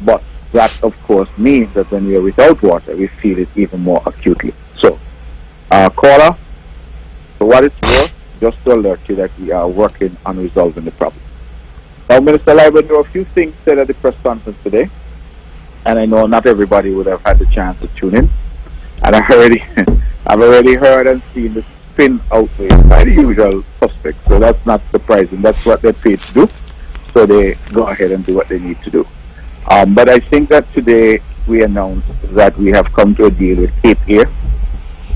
But that, of course, means that when we are without water, we feel it even more acutely. So, caller, for what it's worth, just to alert you that we are working on resolving the problem. Now, Minister Liburd, there were a few things said at the press conference today, and I know not everybody would have had the chance to tune in. And I've already heard and seen the spin outrage by the usual suspects. So that's not surprising. That's what they're paid to do. So they go ahead and do what they need to do. But I think that today we announced that we have come to a deal with Cape Air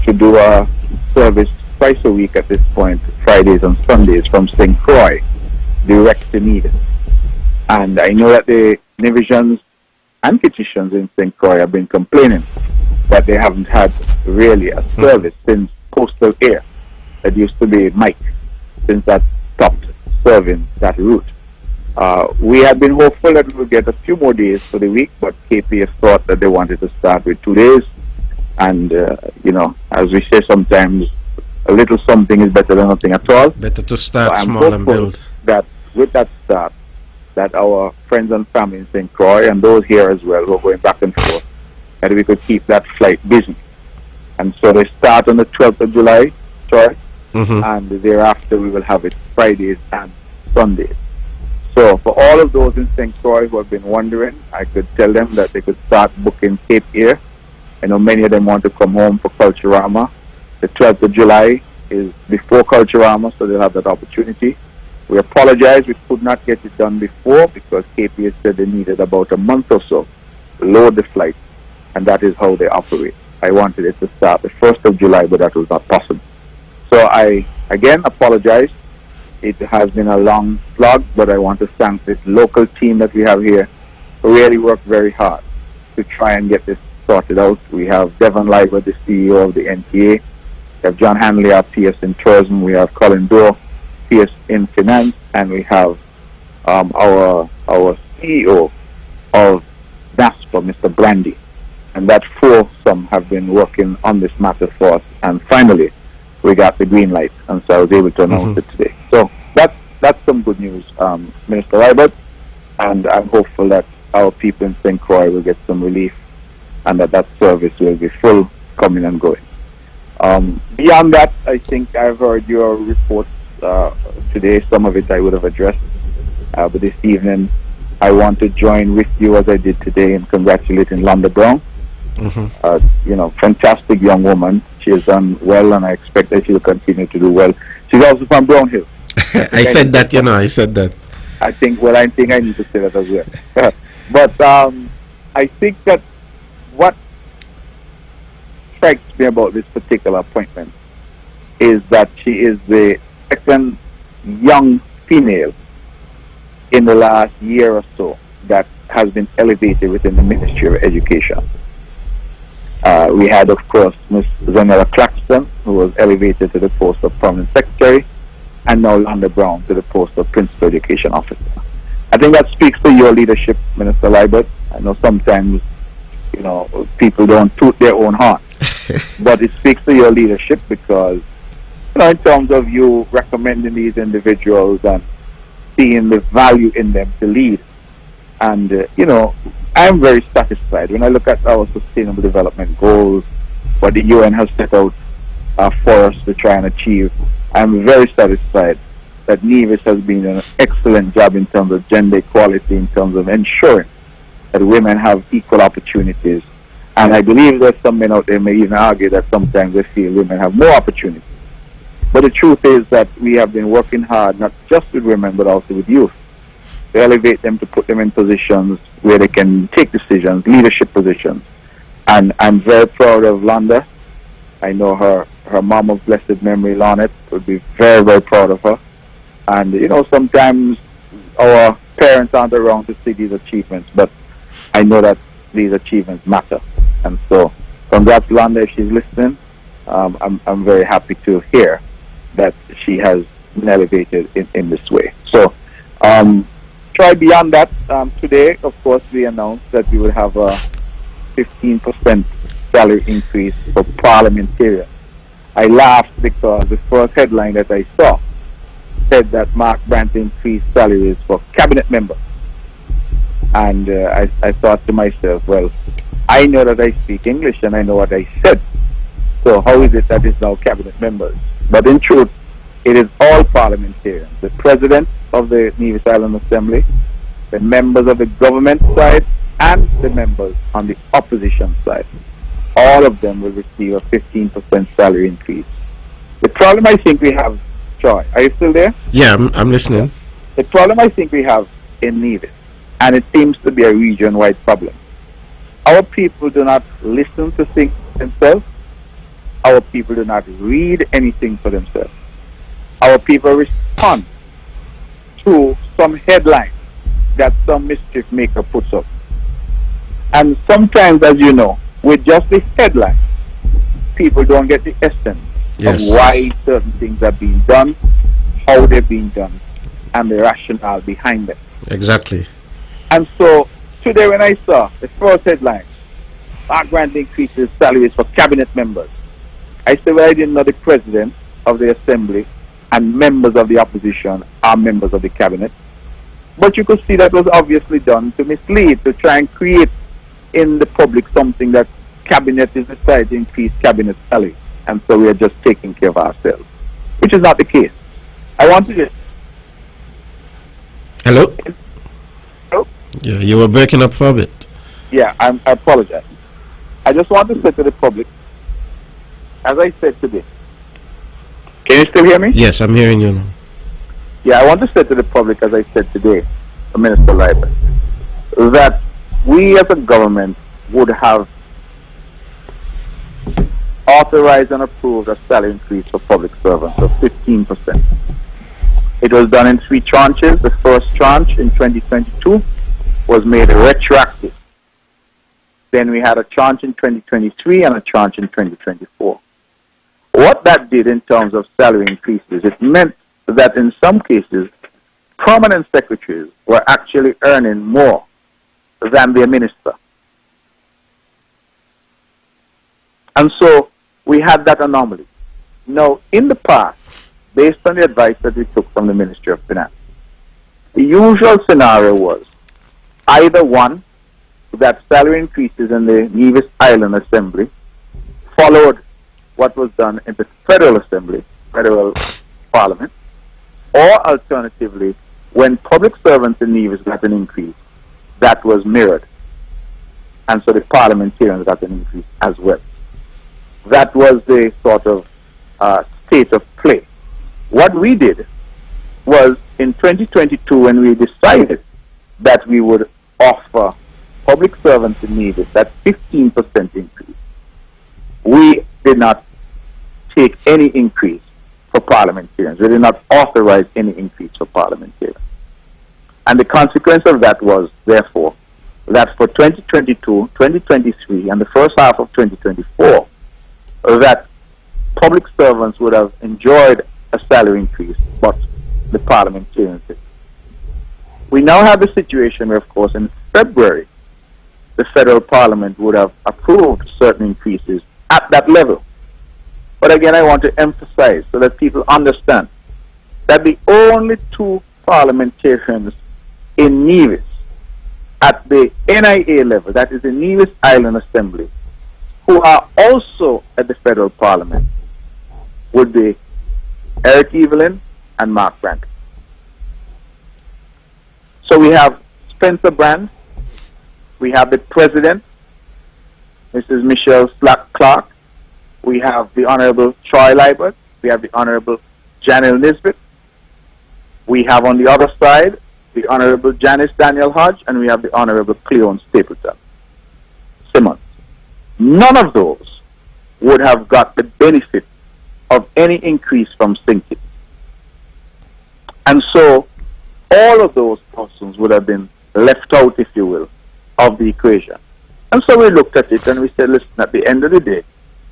to do a service twice a week at this point, Fridays and Sundays, from St. Croix direct to Nevis. And I know that the Nivisions and Kitchens in St. Croix have been complaining that they haven't had really a service since Coastal Air. That used to be Mike, since that stopped serving that route. We had been hopeful that we would get a few more days for the week, but KPF thought that they wanted to start with 2 days. And, as we say sometimes, a little something is better than nothing at all. Better to start so small and build. That with that start, that our friends and family in St. Croix and those here as well who are going back and forth, that we could keep that flight busy. And so they start on the 12th of July, Troy, and thereafter we will have it Fridays and Sundays. So for all of those in St. Croix who have been wondering, I could tell them that they could start booking Cape Air. I know many of them want to come home for Culturama. The 12th of July is before Culturama, so they'll have that opportunity. We apologize, we could not get it done before because KPA said they needed about a month or so to load the flight, and that is how they operate. I wanted it to start the 1st of July, but that was not possible. So I, again, apologize. It has been a long slog, but I want to thank this local team that we have here who really worked very hard to try and get this sorted out. We have Devon Liburd, the CEO of the NTA. We have John Hanley, our PS in tourism. We have Colin Doe, PS in finance, and we have our CEO of NASPA, Mr. Brandy. And that foursome have been working on this matter for us. And finally, we got the green light, and so I was able to announce it today. So that's some good news, Minister Liburd, and I'm hopeful that our people in St. Croix will get some relief and that service will be full, coming and going. Beyond that, I think I've heard your reports today. Some of it I would have addressed, but this evening I want to join with you as I did today in congratulating Londa Brown. Fantastic young woman. She has done well, and I expect that she will continue to do well. She's also from Brown Hill. I said that. I think I need to say that as well. But I think that what strikes me about this particular appointment is that she is the second young female in the last year or so that has been elevated within the Ministry of Education. We had, of course, Ms. Zanella Claxton, who was elevated to the post of Permanent Secretary, and now Londa Brown to the post of Principal Education Officer. I think that speaks to your leadership, Minister Liburd. I know sometimes, people don't toot their own horn, but it speaks to your leadership because, in terms of you recommending these individuals and seeing the value in them to lead. And, I'm very satisfied when I look at our sustainable development goals, what the UN has set out for us to try and achieve. I'm very satisfied that Nevis has been an excellent job in terms of gender equality, in terms of ensuring that women have equal opportunities. And I believe that some men out there may even argue that sometimes they feel women have more opportunities. But the truth is that we have been working hard, not just with women, but also with youth, to elevate them, to put them in positions where they can take decisions, leadership positions. And I'm very proud of Londa. I know her mom of blessed memory, Lornette, would be very, very proud of her. And, sometimes our parents aren't around to see these achievements, but I know that these achievements matter. And so, congrats, Londa, if she's listening. I'm very happy to hear that she has been elevated in this way. So, try beyond that. Today, of course, we announced that we would have a 15% salary increase for parliamentarians. I laughed because the first headline that I saw said that Mark Brandt increased salaries for cabinet members. And I thought to myself, well, I know that I speak English and I know what I said. So how is it that it's now cabinet members? But in truth, it is all parliamentarians. The president of the Nevis Island Assembly, the members of the government side, and the members on the opposition side. All of them will receive a 15% salary increase. The problem I think we have, Troy, are you still there? Yeah, I'm listening. The problem I think we have in Nevis, and it seems to be a region-wide problem, our people do not listen to things themselves. Our people do not read anything for themselves. Our people respond to some headline that some mischief maker puts up. And sometimes, as you know, with just the headline, people don't get the essence of why certain things are being done, how they're being done, and the rationale behind them. Exactly. And so, today when I saw the first headline, Mark Grant increases salaries for cabinet members, I said, well, I didn't know the president of the assembly and members of the opposition are members of the cabinet. But you could see that was obviously done to mislead, to try and create in the public something that cabinet is decided to increase cabinet salary, and so we are just taking care of ourselves, which is not the case. I want to just... Hello? Hello? Yeah, you were breaking up for a bit. Yeah, I apologize. I just want to say to the public, as I said today, can you still hear me? Yes, I'm hearing you now. Yeah, I want to say to the public, as I said today, Minister Liburd, that we as a government would have authorized and approved a salary increase for public servants of 15%. It was done in 3 tranches. The first tranche in 2022 was made retroactive Then we had a tranche in 2023 and a tranche in 2024. What that did in terms of salary increases, it meant that in some cases, permanent secretaries were actually earning more than their minister. And so we had that anomaly. Now, in the past, based on the advice that we took from the Ministry of Finance, the usual scenario was either one, that salary increases in the Nevis Island Assembly followed what was done in the Federal Assembly, Federal Parliament, or alternatively, when public servants in Nevis got an increase, that was mirrored. And so the parliamentarians got an increase as well. That was the sort of state of play. What we did was in 2022, when we decided that we would offer public servants in Nevis that 15% increase, we did not take any increase for parliamentarians. We did not authorize any increase for parliamentarians. And the consequence of that was, therefore, that for 2022, 2023, and the first half of 2024, that public servants would have enjoyed a salary increase, but the parliamentarians did. We now have the situation where, of course, in February, the federal parliament would have approved certain increases at that level. But again, I want to emphasize so that people understand that the only two parliamentarians in Nevis at the NIA level, that is the Nevis Island Assembly, who are also at the federal parliament, would be Eric Evelyn and Mark Brandt. So we have Spencer Brand, we have the president, Mrs. Michelle Slack Clark, we have the Honorable Troy Liburd, we have the Honorable Janelle Nisbet, we have on the other side the Honorable Janice Daniel Hodge, and we have the Honorable Cleon Stapleton Simmons. None of those would have got the benefit of any increase from sinking. And so all of those persons would have been left out, if you will, of the equation. And so we looked at it and we said, listen, at the end of the day,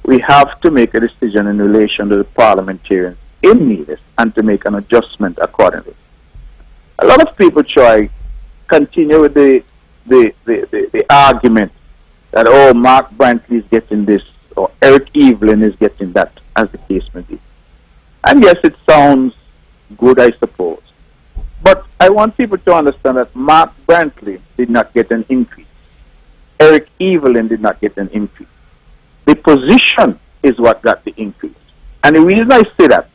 we have to make a decision in relation to the parliamentarians in Nevis and to make an adjustment accordingly. A lot of people continue with the argument that, oh, Mark Brantley is getting this, or Eric Evelyn is getting that, as the case may be. And yes, it sounds good, I suppose. But I want people to understand that Mark Brantley did not get an increase. Eric Evelyn did not get an increase. The position is what got the increase. And the reason I say that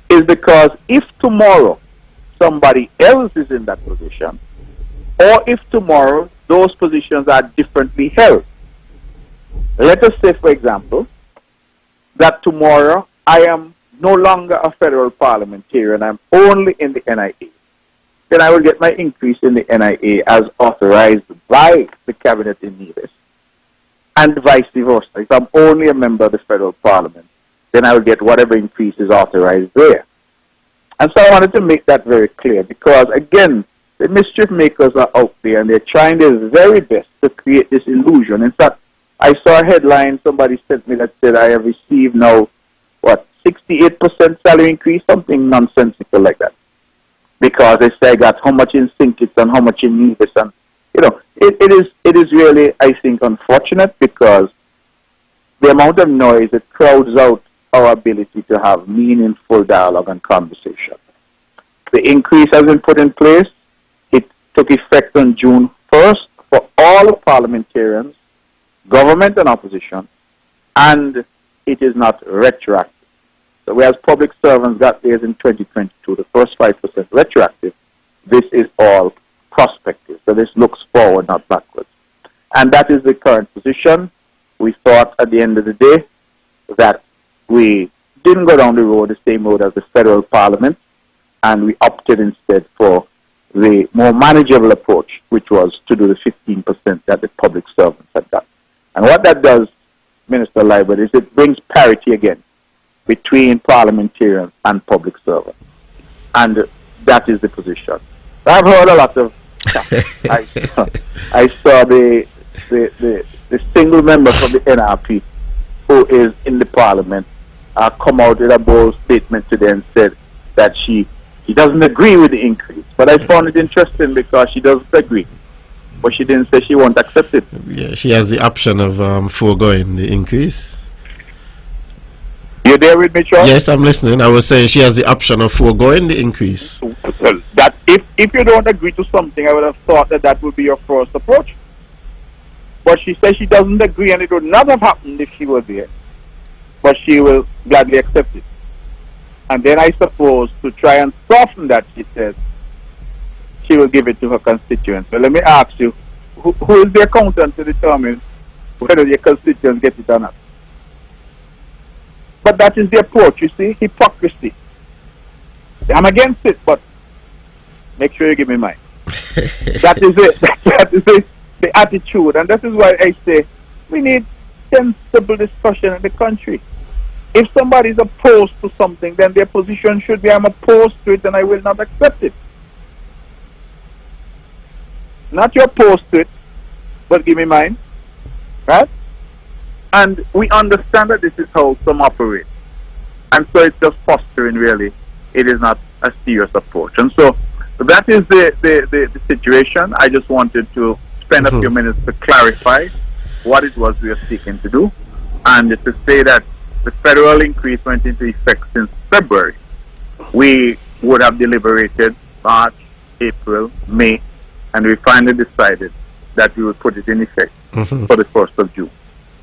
is because if tomorrow somebody else is in that position, or if tomorrow those positions are differently held, let us say, for example, that tomorrow I am no longer a federal parliamentarian, I'm only in the NIA, then I will get my increase in the NIA as authorized by the cabinet in Nevis, and vice versa. If I'm only a member of the federal parliament, then I will get whatever increase is authorized there. And so I wanted to make that very clear because, again, the mischief makers are out there and they're trying their very best to create this illusion. In fact, I saw a headline somebody sent me that said I have received now, 68% salary increase, something nonsensical like that. Because they say I got how much in Sinkits and how much in Nevis. And, it is really, I think, unfortunate because the amount of noise, it crowds out our ability to have meaningful dialogue and conversation. The increase has been put in place. It took effect on June 1st for all parliamentarians, government and opposition, and it is not retroactive. So whereas public servants got theirs in 2022, the first 5% retroactive, this is all prospective. So this looks forward, not backwards. And that is the current position. We thought at the end of the day that we didn't go down the same road as the federal parliament, and we opted instead for the more manageable approach, which was to do the 15% that the public servants had got. And what that does, Minister Liburd, is it brings parity again between parliamentarians and public servants. And that is the position. I've heard a lot of I saw the the single member from the NRP who is in the parliament come out with a bold statement today and said that she doesn't agree with the increase. But I found it interesting because she doesn't agree. But she didn't say she won't accept it. Yeah, she has the option of foregoing the increase. You there with me, Charles? Yes, I'm listening. I was saying she has the option of foregoing the increase. Well, that if you don't agree to something, I would have thought that would be your first approach. But she says she doesn't agree, and it would not have happened if she was there. But she will gladly accept it. And then I suppose to try and soften that, she says she will give it to her constituents. So let me ask you, who is the accountant to determine whether your constituents get it or not? But that is the approach, you see, hypocrisy. I'm against it, but make sure you give me mine. That is it. That is it. The attitude. And that is why I say we need sensible discussion in the country. If somebody is opposed to something, then their position should be, I'm opposed to it and I will not accept it. Not you're opposed to it, but give me mine. Right? And we understand that this is how some operate. And so it's just posturing, really. It is not a serious approach. And so that is the situation. I just wanted to spend a few minutes to clarify what it was we were seeking to do. And to say that the federal increase went into effect since February. We would have deliberated March, April, May, and we finally decided that we would put it in effect for the 1st of June.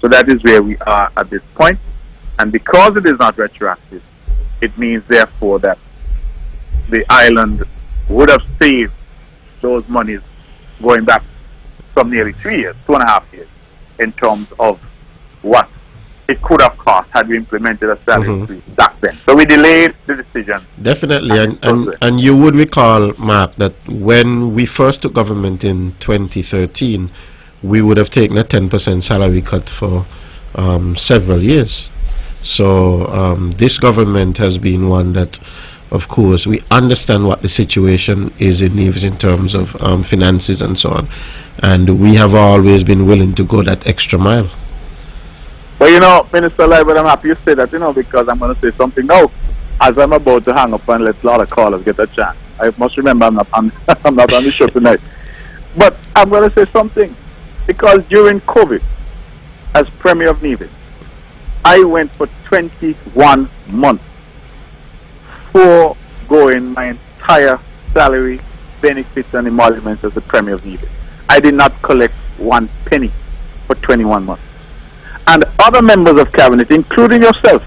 So that is where we are at this point. And because it is not retroactive, it means therefore that the island would have saved those monies going back from nearly 3 years, 2.5 years, in terms of what it could have cost had we implemented a salary increase back then. So we delayed the decision. Definitely, and you would recall, Mark, that when we first took government in 2013, we would have taken a 10% salary cut for several years. So this government has been one that, of course, we understand what the situation is in Nevis in terms of finances and so on. And we have always been willing to go that extra mile. Well, you know, Minister Liburd, I'm happy you say that, you know, because I'm going to say something now as I'm about to hang up and let a lot of callers get a chance. I must remember I'm not on the show tonight. But I'm going to say something. Because during COVID, as Premier of Nevis, I went for 21 months foregoing my entire salary, benefits, and emoluments as the Premier of Nevis. I did not collect 1 penny for 21 months. And other members of cabinet, including yourself,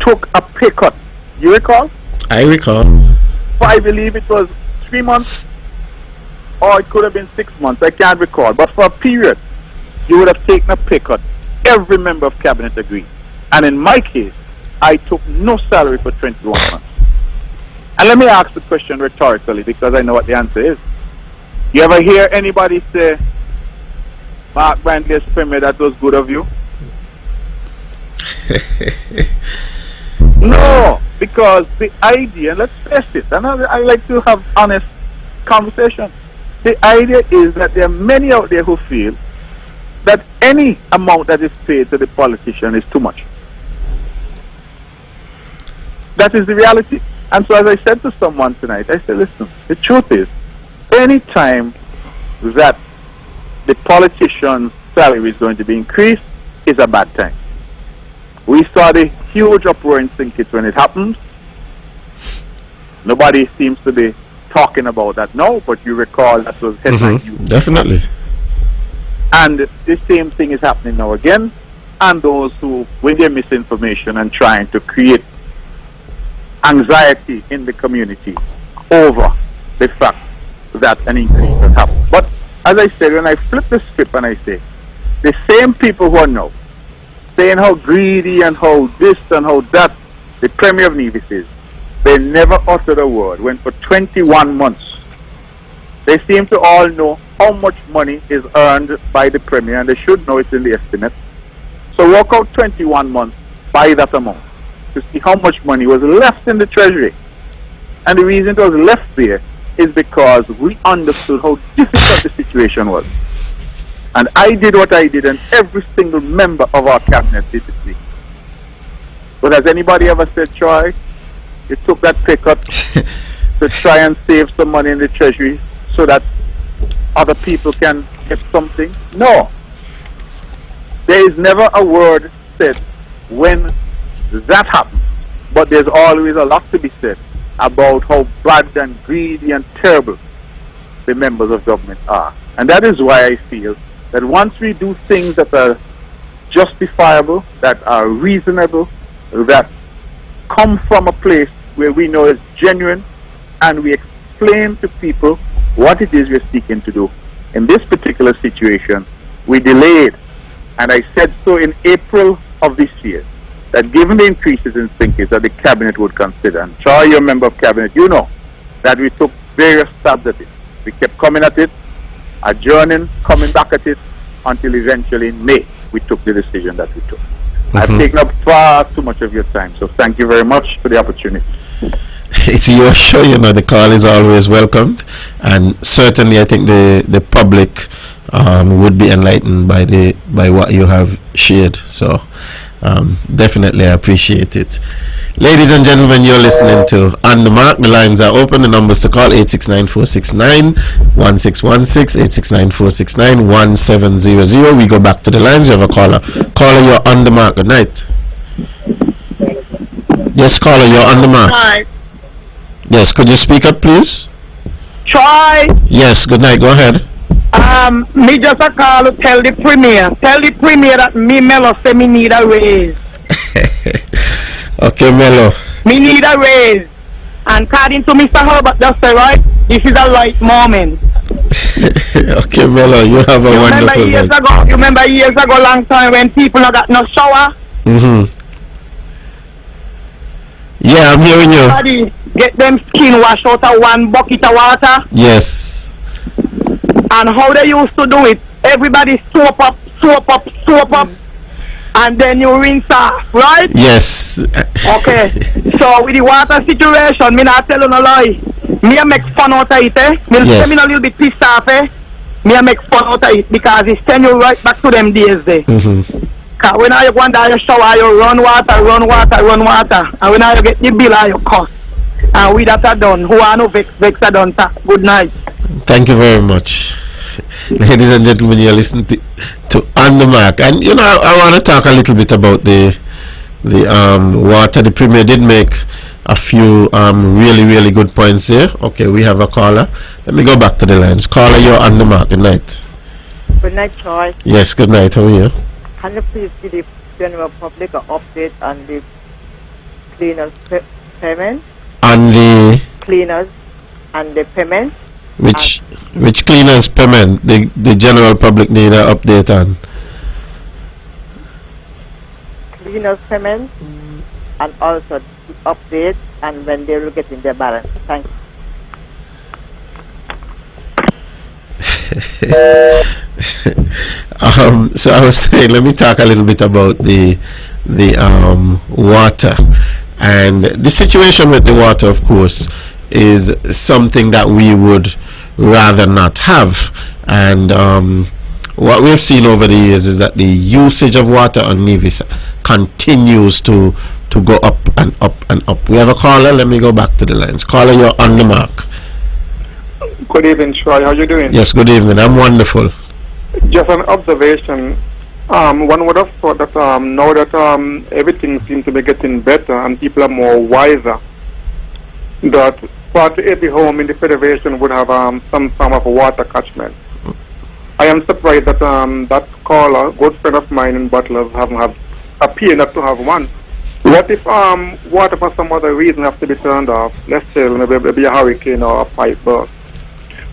took a pay cut. You recall? I recall. For I believe it was 3 months, or it could have been 6 months. I can't recall. But for a period, you would have taken a pay cut. Every member of cabinet agreed. And in my case, I took no salary for 21 months. And let me ask the question rhetorically, because I know what the answer is. You ever hear anybody say, Mark Brantley's Premier, that was good of you? No, because the idea, and let's face it, and I like to have honest conversation. The idea is that there are many out there who feel that any amount that is paid to the politician is too much. That is the reality. And so as I said to someone tonight, I said, listen, the truth is, any time that the politician's salary is going to be increased is a bad time. We saw the huge uproar in St. Kitts when it happened. Nobody seems to be talking about that now, but you recall that was headline news. Definitely. And the same thing is happening now again. And those who, with their misinformation and trying to create anxiety in the community over the fact that an increase has happened. But as I said, when I flip the script and I say, the same people who are now saying how greedy and how this and how that the Premier of Nevis is, they never uttered a word when for 21 months they seem to all know how much money is earned by the Premier, and they should know it's in the estimate. So work out 21 months by that amount to see how much money was left in the Treasury. And the reason it was left there is because we understood how difficult the situation was. And I did what I did, and every single member of our cabinet did the same. But has anybody ever said, Troy, you took that pay cut to try and save some money in the treasury so that other people can get something? No. There is never a word said when that happens. But there's always a lot to be said about how bad and greedy and terrible the members of government are. And that is why I feel that once we do things that are justifiable, that are reasonable, that come from a place where we know is genuine, and we explain to people what it is we're seeking to do. In this particular situation, we delayed, and I said so in April of this year, that given the increases in sinkage that the cabinet would consider, and Troy, you're a member of cabinet, you know that we took various stabs at it. We kept coming at it, adjourning, coming back at it, until eventually in May we took the decision that we took. I've taken up far too much of your time, so thank you very much for the opportunity. It's your show, you know, the call is always welcomed, and certainly I think the public would be enlightened by what you have shared, so definitely I appreciate it. Ladies and gentlemen, you're listening to On The Mark. The lines are open. The numbers to call 869-469-1616, 869-469-1700. We go back to the lines. You have a caller. Caller, you're on the mark. Good night. Yes, caller, you're on the mark. Hi. Yes, could you speak up, please? Troy, Yes, good night. Go ahead. me just a call to tell the premier. Tell the premier that me Melo say me need a raise. Okay, Melo. Me need a raise. And according to Mr. Herbert just say, right, this is a right moment. Okay, Melo, you have a wonderful night. You remember years ago, long time when people not got no shower? Yeah, I'm hearing you. Everybody get them skin washed out of one bucket of water. Yes. And how they used to do it, everybody soap up, and then you rinse off, right? Yes. Okay. So with the water situation, me not tell you no lie. Me a make fun out of it, eh? Me Yes. say me a little bit pissed off, eh? Me a make fun out of it because it's send you right back to them days there. Cause when you go under your shower, you run water. And when you get the bill, you cost. And we that are done. Who are no vex are done. Good night. Thank you very much. Ladies and gentlemen, you're listening to On The Mark. And you know, I want to talk a little bit about the water. The Premier did make a few really good points there. Okay, we have a caller. Let me go back to the lines. Caller, you're On The Mark. Good night. Good night, Troy. Yes, good night. How are you? Can you please give the general public an update on the cleaners payment? On the Cleaners and the payment? which cleaners payment? The general public need an update on. Cleaners payment and also the update and when they will get in their balance. Thank you. So I was saying, let me talk a little bit about the water. And the situation with the water, of course, is something that we would rather not have. And what we've seen over the years is that the usage of water on Nevis continues to go up and up and up. We have a caller. Let me go back to the lines. Caller, you're on the mark. Good evening, Troy. How you doing? Yes, good evening. I'm wonderful. Just an observation. One would have thought that now that everything seems to be getting better and people are more wiser, that part every home in the Federation would have some form of water catchment. I am surprised that that caller, good friend of mine in Butlers, appear not to have one. What if water for some other reason has to be turned off? Let's say maybe a hurricane or a pipe burst.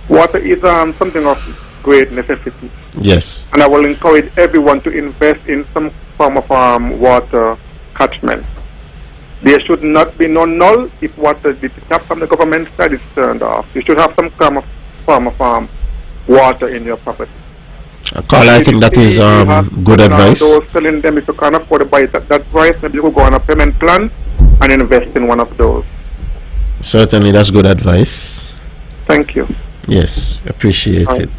Water is something of great necessity. Yes. And I will encourage everyone to invest in some form of water catchment. There should not be no null if water, the tap from the government side is turned off. You should have some form of water in your property. Caller, I think that is good advice. Those selling them, if you can't afford to buy it at that price, maybe you could go on a payment plan and invest in one of those. Certainly, that's good advice. Thank you. Yes, appreciate it.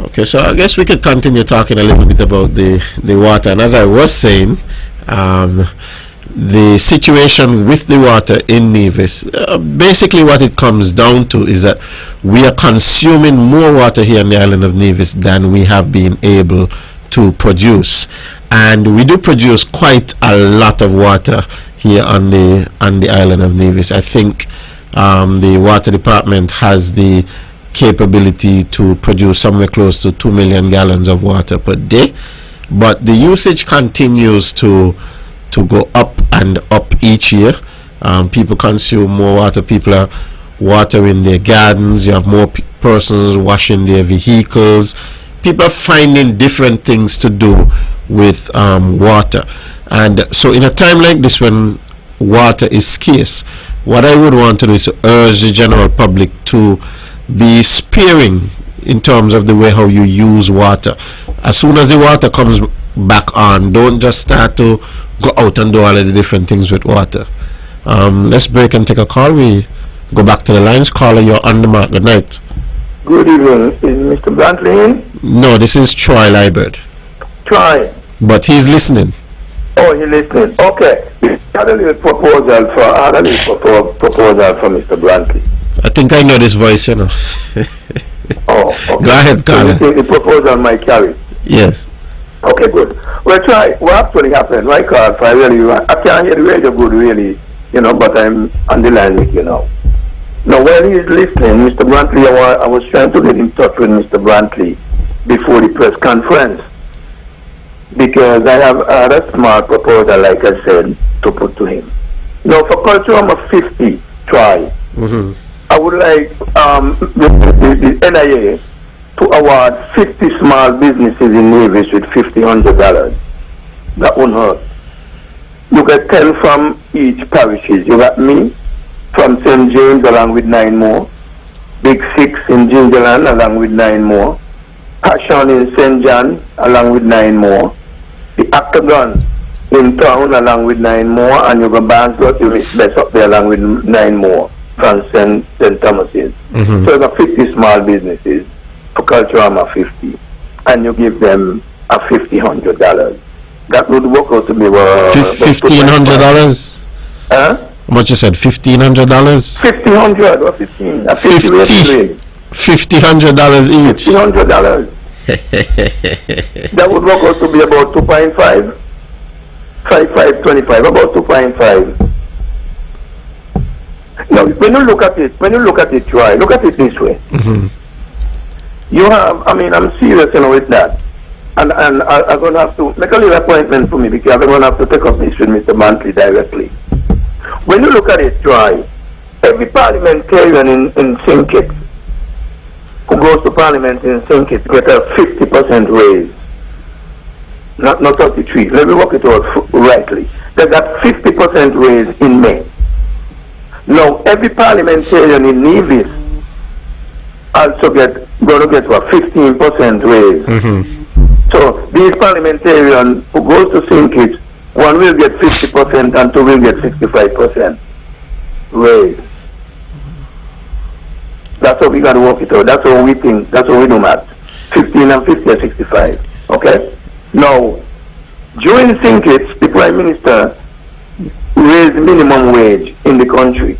Okay, so I guess we could continue talking a little bit about the water. And as I was saying, the situation with the water in Nevis, basically what it comes down to is that we are consuming more water here on the island of Nevis than we have been able to produce. And we do produce quite a lot of water here on the island of Nevis. I think the water department has the capability to produce somewhere close to 2 million gallons of water per day, but the usage continues to go up and up each year. People consume more water. People are watering their gardens. You have more persons washing their vehicles. People are finding different things to do with water. And so in a time like this when water is scarce, what I would want to do is to urge the general public to be sparing in terms of the way how you use water. As soon as the water comes back on, don't just start to go out and do all of the different things with water. Let's break and take a call. We go back to the lines. Caller, you're on the mark. Good night. Good evening. Is Mr. Brantley in? No, this is Troy Liburd. Troy. But he's listening. Oh, he's listening. Okay. I had a little proposal for Mr. Brantley. I think I know this voice, you know. Oh, okay. Go ahead, caller. So you think the proposal might carry? Yes. Okay, good. Well, try what actually happened. Right, Carl? I can't hear the radio good, really, but I'm on the line with you now. Now, while he's listening, Mr. Brantley, I was trying to get in touch with Mr. Brantley before the press conference because I have a smart proposal, like I said, to put to him. Now, for culture number 50, try. Mm-hmm. I would like the NIA to award 50 small businesses in Nevis with $1,500. That won't hurt. You get 10 from each parishes. You got me from St. James along with 9 more. Big Six in Gingerland along with 9 more. Passion in St. John along with 9 more. The Octagon in town along with 9 more. And you go Barnsworth, you mix less up there along with 9 more from St. Thomas's. Mm-hmm. So you got 50 small businesses for Culturama 50. And you give them a $1,500. That would work out to be $1,500? Huh? How much you said? $1,500? $1,500 or 15. A $50. $1,500 each. $1,500. That would work out to be about 2.5. 5.25, about 2.5. Now, when you look at it, try look at it this way. Mm-hmm. You have, I'm serious, with that. And I'm going to have to make a little appointment for me because I'm going to have to take up this with Mr. Mantley directly. When you look at it, try every parliamentarian in St. Kitts who goes to parliament in St. Kitts get a 50% raise. Not 33. Let me work it out rightly. They got 50% raise in May. Now, every parliamentarian in Nevis also going to get a 15% raise. Mm-hmm. So these parliamentarians who goes to St. Kitts, one will get 50% and two will get 65% raise. That's how we got to work it out. That's how we think. That's how we do math. 15 and 50 are 65. Okay? Now, during St. Kitts, the Prime Minister raised minimum wage in the country.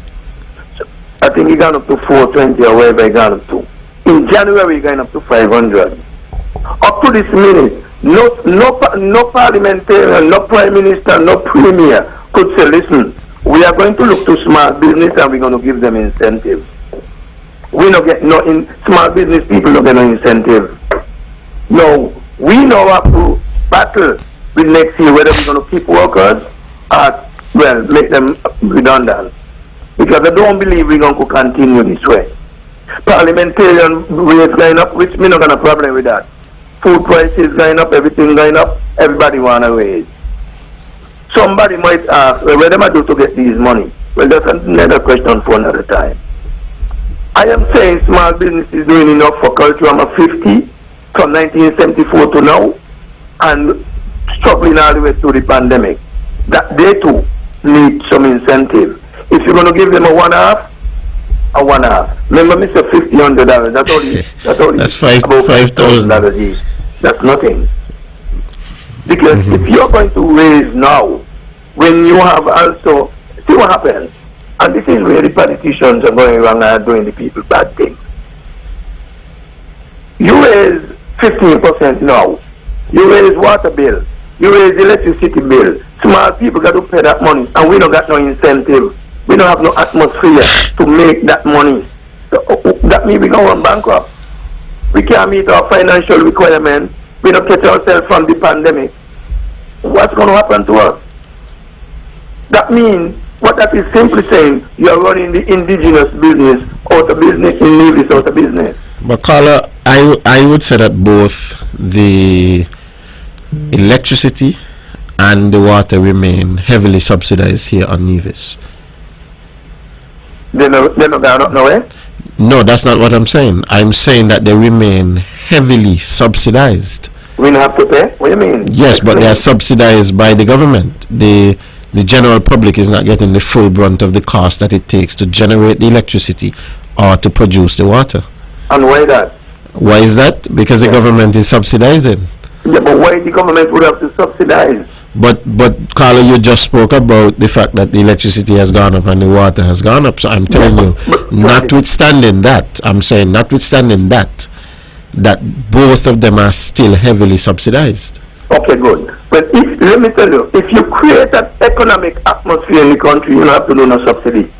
So I think he got up to 420 or wherever he got up to. In January, he got up to 500. Up to this minute, no parliamentarian, no Prime Minister, no Premier could say, listen, we are going to look to small business and we're going to give them incentives. We don't get small business people don't get no incentive. No, we now have to battle with next year whether we're going to keep workers or, make them redundant. Because I don't believe we're going to continue this way. Parliamentarian rates going up, which me not going to problem with that. Food prices going up, everything going up, everybody want to raise. Somebody might ask, well, what am I do to get these money? Well, that's another question for another time. I am saying small business is doing enough for Culturama 50 from 1974 to now and struggling all the way through the pandemic. That they too need some incentive. If you're going to give them a one-half, a one-half. Remember, Mr. $1,500. That's only. That's $5,000. That's nothing. Because if you're going to raise now, when you have also, see what happens. And this is where the politicians are going wrong and doing the people bad things. You raise 15% now. You raise water bill. You raise electricity bill. Small people got to pay that money, and we don't got no incentive. We don't have no atmosphere to make that money. So, that means we go on bankrupt. We can't meet our financial requirements. We don't catch ourselves from the pandemic. What's going to happen to us? That means, what that is simply saying, you're running the indigenous business out of business in Nevis out of business. But Carla, I would say that both the electricity and the water remain heavily subsidized here on Nevis. They're not going up nowhere? No, that's not what I'm saying. I'm saying that they remain heavily subsidized. We don't have to pay? What do you mean? Yes, but they are subsidized by the government. The general public is not getting the full brunt of the cost that it takes to generate the electricity or to produce the water. And why that? Why is that? Because the government is subsidizing. Yeah, but why the government would have to subsidize? But Carla, you just spoke about the fact that the electricity has gone up and the water has gone up. So I'm telling you, notwithstanding that, I'm saying notwithstanding that both of them are still heavily subsidized. Okay, good. But let me tell you, if you create an economic atmosphere in the country, you don't have to do no subsidy.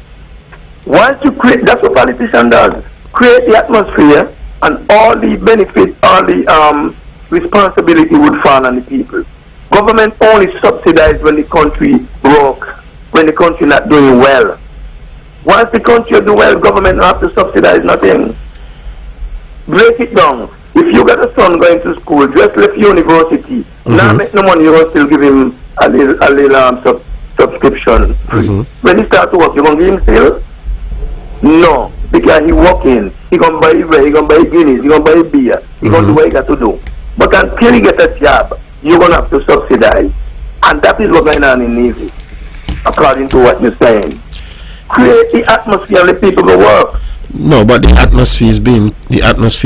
Once you create, that's what politician does. Create the atmosphere, and all the benefit, all the responsibility would fall on the people. Government only subsidizes when the country broke, when the country not doing well. Once the country do well, government don't have to subsidize nothing. Break it down. If you got a son going to school, just left university, now make no money, you will still give him a little subscription. When he start to work, you gonna give him still? No, because he working. He gonna buy bread, he gonna buy Guinness, he gonna buy beer, he gonna do what he got to do. But until he get a job, you're gonna have to subsidize, and that is what's going on in Navy, according to what you're saying. Create the atmosphere, let people go work. No, but the atmosphere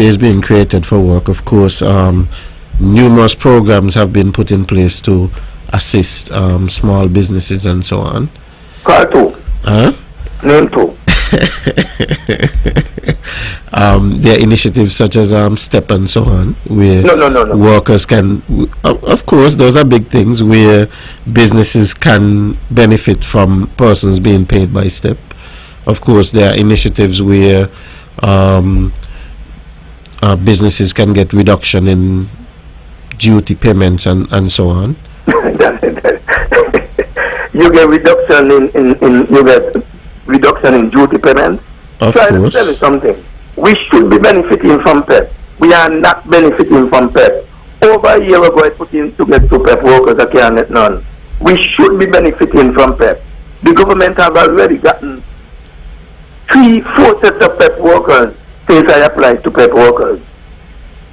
is being created for work. Of course, numerous programs have been put in place to assist small businesses and so on. Call two. Huh? Name two. There are initiatives such as STEP and so on, where no. workers can, of course, those are big things where businesses can benefit from persons being paid by STEP. Of course, there are initiatives where businesses can get reduction in duty payments and so on. You get reduction in duty payments. Of Try course. to tell you something. We should be benefiting from PEP. We are not benefiting from PEP. Over a year ago, I put in to get 2 PEP workers. I can't get none. We should be benefiting from PEP. The government have already gotten 3-4 sets of PEP workers since I applied to PEP workers.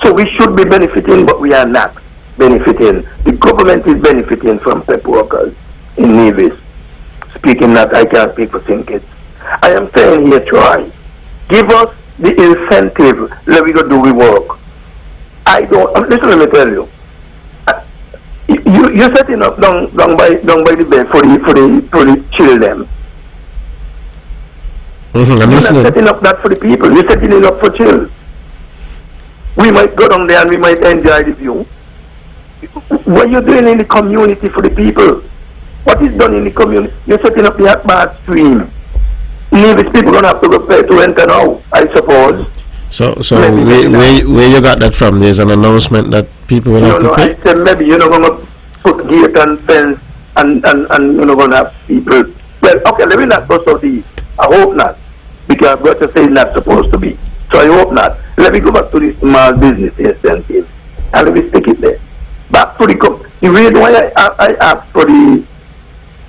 So we should be benefiting, but we are not benefiting. The government is benefiting from PEP workers in Nevis. Speaking that, I can't speak for Sinkits. I am saying here, Troy, give us the incentive, let we go do we work. I don't, listen, let me tell you. You're setting up down by the bed for the children. You're not setting up that for the people. You're setting it up for children. We might go down there and we might enjoy the view. What you're doing in the community for the people? What is done in the community? You're setting up the hot bath stream. Nevis people don't have to go pay to enter now, I suppose. So where you got that from? There's an announcement that people will have to pay? I said maybe you're not going to put gate and fence and you're not going to have people. Well, okay, let me not go so deep. I hope not. Because what you say is not supposed to be. So I hope not. Let me go back to the small business incentive. And let me stick it there. Back to the reason why I asked for the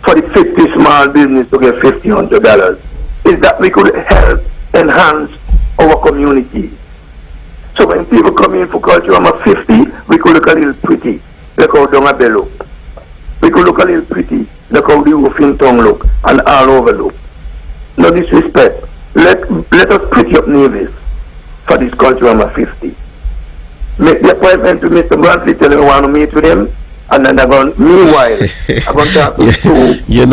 50 small business to get $1,500 is that we could help enhance our community. So when people come in for culture, I'm a 50, we could look a little pretty. Look how down a bell look. We could look a little pretty. Look how the roof in tongue look and all over look. No disrespect. Let to him at 50. Make the appointment to Mr. Brantley, tell him I want to meet with him, and then meanwhile, I'm going to talk to you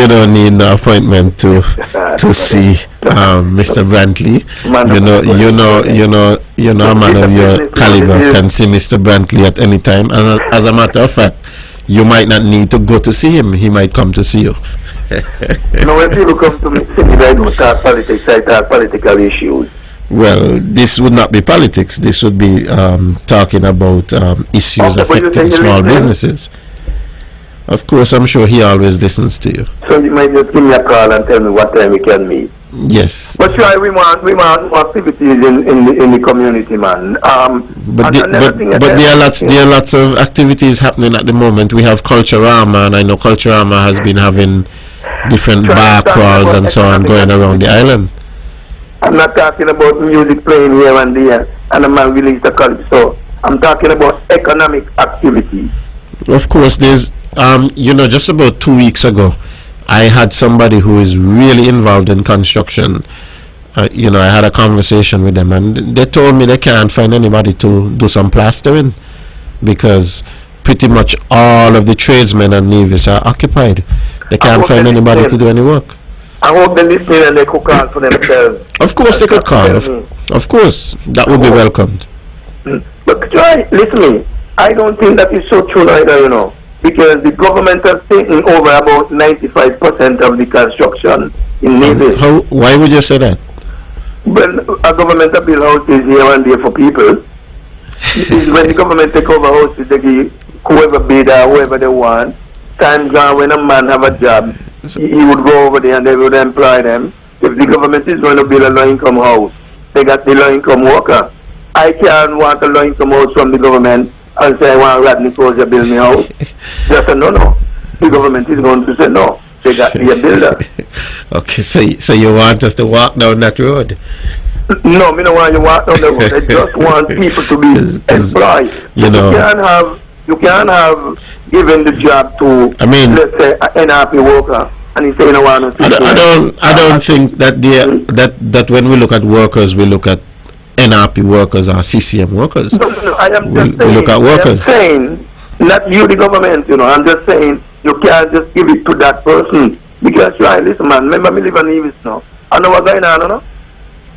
don't need no appointment to see Mr. Brantley. A man of your caliber can see Mr. Brantley at any time, and as a matter of fact, you might not need to go to see him. He might come to see you. When people come to me, they don't talk politics, I talk political issues. Well, this would not be politics. This would be talking about issues affecting small businesses. Of course, I'm sure he always listens to you. So you might just give me a call and tell me what time we can meet. Yes. But sure, we want activities in the community, man. But there are lots of activities happening at the moment. We have Culturama, and I know Culturama has been having different bar crawls and so on going around the island. I'm not talking about music playing here and there, and a man released a calypso. I'm talking about economic activity. Of course, there's, just about 2 weeks ago, I had somebody who is really involved in construction. I had a conversation with them, and they told me they can't find anybody to do some plastering because pretty much all of the tradesmen and navies are occupied. They can't find anybody to do any work. I hope they listen and they could call for themselves. Of course they could call. Of course, that would be welcomed. But try, listen, I don't think that is so true either, because the government has taken over about 95% of the construction in Nevis. Why would you say that? Well, a government has built houses here and there for people. When the government take over houses, they give whoever bid or whoever they want. Time gone when a man have a job, he would go over there and they would employ them. If the government is going to build a low-income house, they got the low-income worker. I can't want a low-income house from the government and say I want Rodney Crozier build me house. Just say no. The government is going to say no. They got to be a builder. Okay, so you want us to walk down that road? No, I don't want you to walk down the road. I just want people to be employed. You can't have given the job to, let's say, an NRP worker, and he say no one. I don't think that that when we look at workers, we look at NRP workers or CCM workers. No, I am just saying. Look at workers. I'm saying, not you, the government. I'm just saying you can't just give it to that person because listen, man. Remember me live in Nevis now. I know what's going on, no?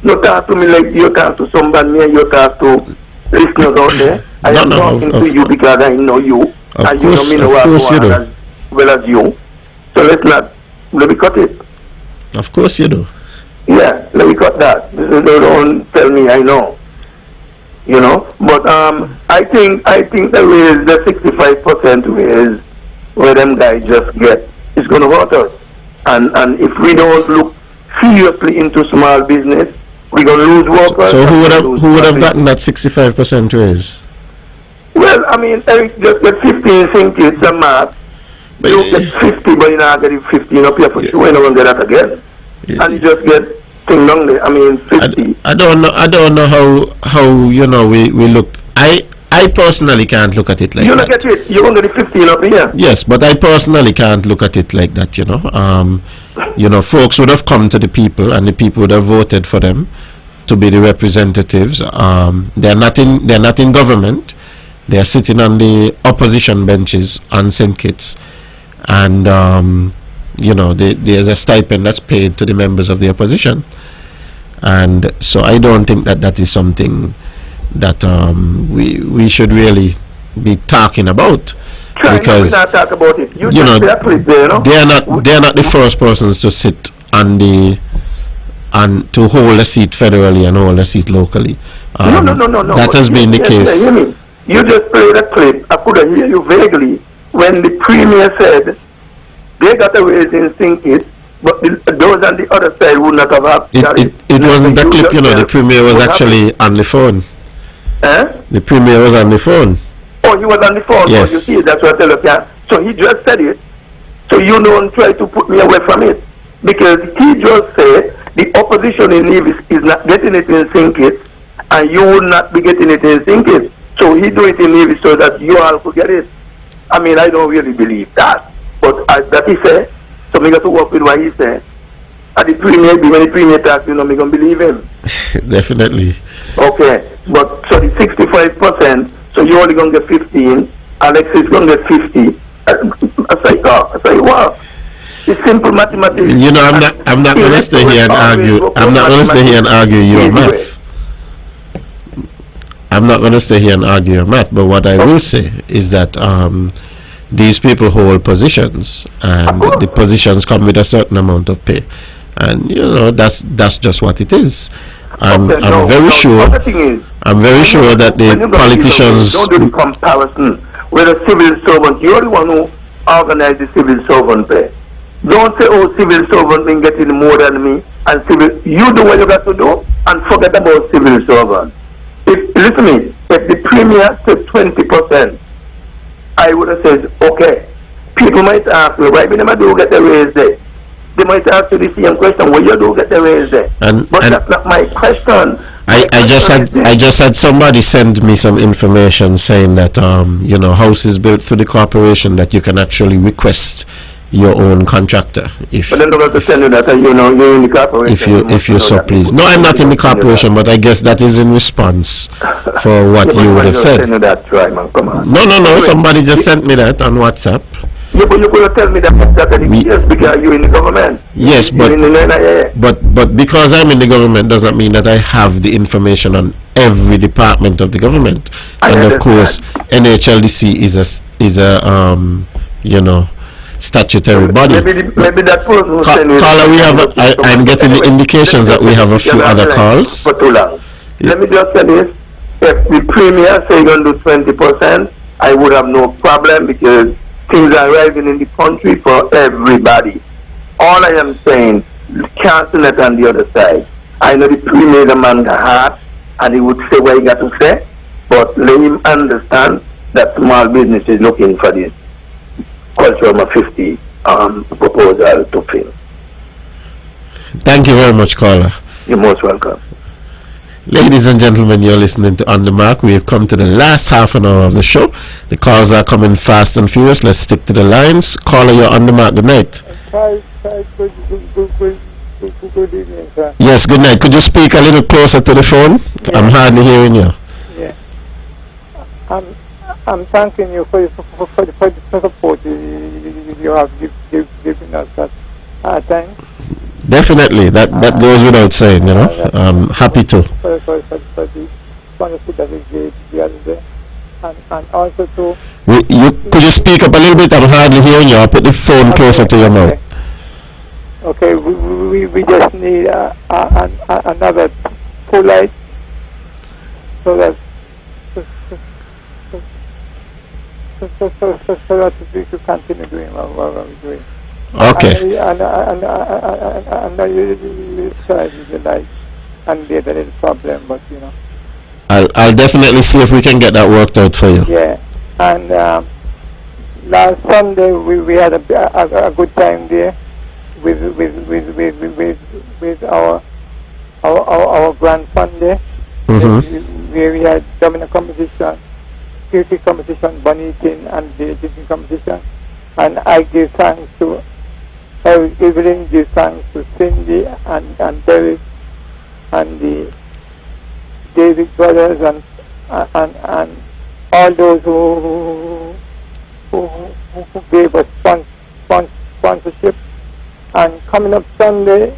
You talk to me like you talk to somebody, and you talk to listeners out there. I am talking to you because I know you. And you know me as well as you. So let me cut it. Of course you do. Yeah, let me cut that. Don't tell me I know. But I think there is the 65% raise where them guys just get. It's going to hurt us. And if we don't look seriously into small business, we're going to lose workers. So who would have gotten that 65% raise? Well, Eric just get 15 think it's a math. You get 50, but you're not getting 15 up here for sure. You're not going to get that again. Yeah. And you just get thing down there. 50. I don't know how we look. I personally can't look at it like that. You don't get it. You're going to get 15 up here. Yes, but I personally can't look at it like that. Folks would have come to the people, and the people would have voted for them to be the representatives. They're not in government. They are sitting on the opposition benches on St. Kitts, and there's a stipend that's paid to the members of the opposition, and so I don't think that is something that we should really be talking about, because not talk about it. They are not the first persons to sit on and to hold a seat federally and hold a seat locally. No. That has been the case. You just played a clip. I could hear you vaguely when the premier said they got a raise in St. Kitts, but those on the other side would not have it wasn't a clip, the premier was actually on the phone. The premier was on the phone. Oh, he was on the phone. Yes. So you see, that's what I tell you. So he just said it. So you don't try to put me away from it, because he just said the opposition in Nevis is not getting it in St. Kitts, and you would not be getting it in St. Kitts. So he do it in Nevis so that you all could get it. I don't really believe that. But that he said, so we got to work with what he said. At the premier, when the premier talks, you know, me gonna believe him. Definitely. Okay, but so the 65%, so you only gonna get 15. Alex is gonna get 50. I say, wow. It's simple mathematics. You know, I'm not gonna stay here and argue. I'm not gonna stay here and argue your math. I'm not gonna stay here and argue your math. But what I will say is that these people hold positions, and the positions come with a certain amount of pay, and you know that's just what it is. I'm very sure that the politicians don't do the comparison with a civil servant. You're the one who organize the civil servant pay. Don't say, oh, civil servant been getting more than me, and civil, you do what you got to do, and forget about civil servant. Listen to me, if the premier said 20%, I would have said, okay. People might ask me, why we never do get the raise there? They might ask you the same question, why you do get the raise there? But that's not my question. I just had somebody send me some information saying that you know, houses built through the corporation, that you can actually request your own contractor if. But then don't have to send you that, you know, you're in the corporation. If you so please. No, I'm not in the corporation, but I guess that is in response for what you would have said. That, right, man. Come on. No. Somebody just sent me that on WhatsApp. Yeah, but you could have tell me that yes, because you're in the government. Yes, but because I'm in the government doesn't mean that I have the information on every department of the government. And of course, NHLDC is a you know, statutory body. Maybe that person who caller, we have. I'm getting the indications that we have a few other calls. For too long. Let me just say this: if the premier say you're going to do 20%, I would have no problem, because things are rising in the country for everybody. All I am saying, cancel it on the other side. I know the premier is a man heart, and he would say what he got to say, but let him understand that small business is looking for this culture of 50 proposal to fill. Thank you very much, caller. You're most welcome. Ladies and gentlemen, you're listening to On The Mark. We have come to the last half an hour of the show. The calls are coming fast and furious. Let's stick to the lines. Caller, you're on the mark. Good night. Good evening, sir. Yes, good night. Could you speak a little closer to the phone? Yeah. I'm hardly hearing you. Yeah. I'm thanking you for the support you have given us at times. Definitely, that goes without saying, you know. I'm happy to. For the sponsorship that we gave the other day, and also to. Could you speak up a little bit? I'm hardly hearing you. I'll put the phone closer to your mouth. Okay, we just need another full light, so that we could continue doing what we're doing. Okay. And you try the light, and there's a little problem, but you know. I'll definitely see if we can get that worked out for you. Yeah, and last Sunday we had a good time there with our grand fund there. Mm-hmm. Where we had domino competition, cricket competition, bunny eating, and the eating competition, and I give thanks to Evelyn, give thanks to Cindy and Derek and the David brothers and all those who gave us sponsorship. And coming up Sunday,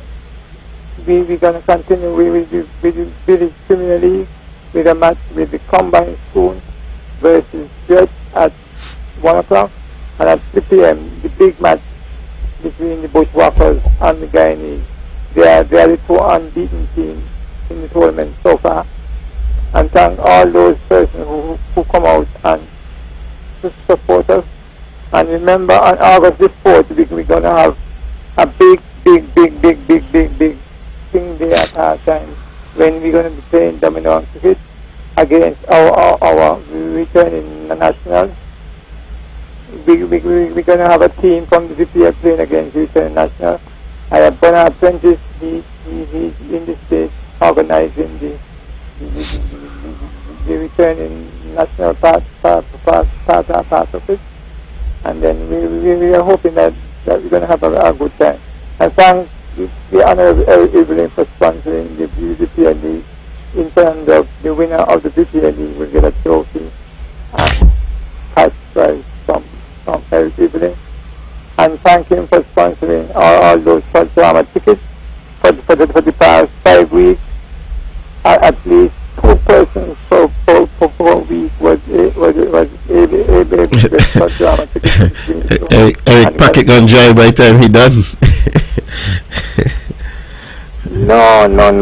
we're going to continue with the Village Premier League with a match with the Combined School versus Church at 1 o'clock, and at 3 p.m. the big match between the Bushwhackers and the Guyanese. They are the two unbeaten teams in the tournament so far. And thank all those persons who come out and to support us. And remember, on August the 4th, we're going to have a big thing there at our time when we're going to be playing domino and cricket against our returning nationals. We're going to have a team from the VPF playing against returning nationals. I have Bernard Prentice, he's in the States organizing the returning national part of it. And then we are hoping that we're going to have a good time. And thanks the Honorable Eric Evelyn for sponsoring the BPA League. In terms of the winner of the BPA League will get a trophy and cash prize from Eric Evelyn. And thank him for sponsoring all those short drama tickets for the past 5 weeks. At least 2 persons per week was able to get short drama tickets. Eric Packet gonna join by the time he done. No, not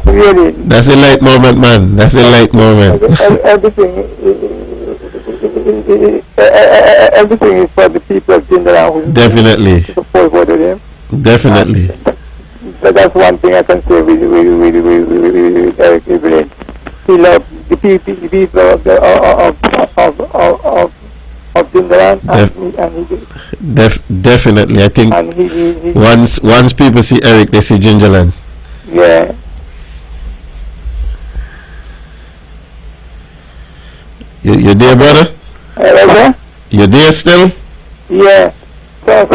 really. That's a light moment, man. That's a light moment. Everything is for the people of Jindaland who Definitely. support him. Definitely. So that's one thing I can say with Eric Evelyn. He loved the people of Jindaland, and he Definitely. I think and he once people see Eric, they see Gingerland. yeah. You there, brother? Hello, You there still? yeah. So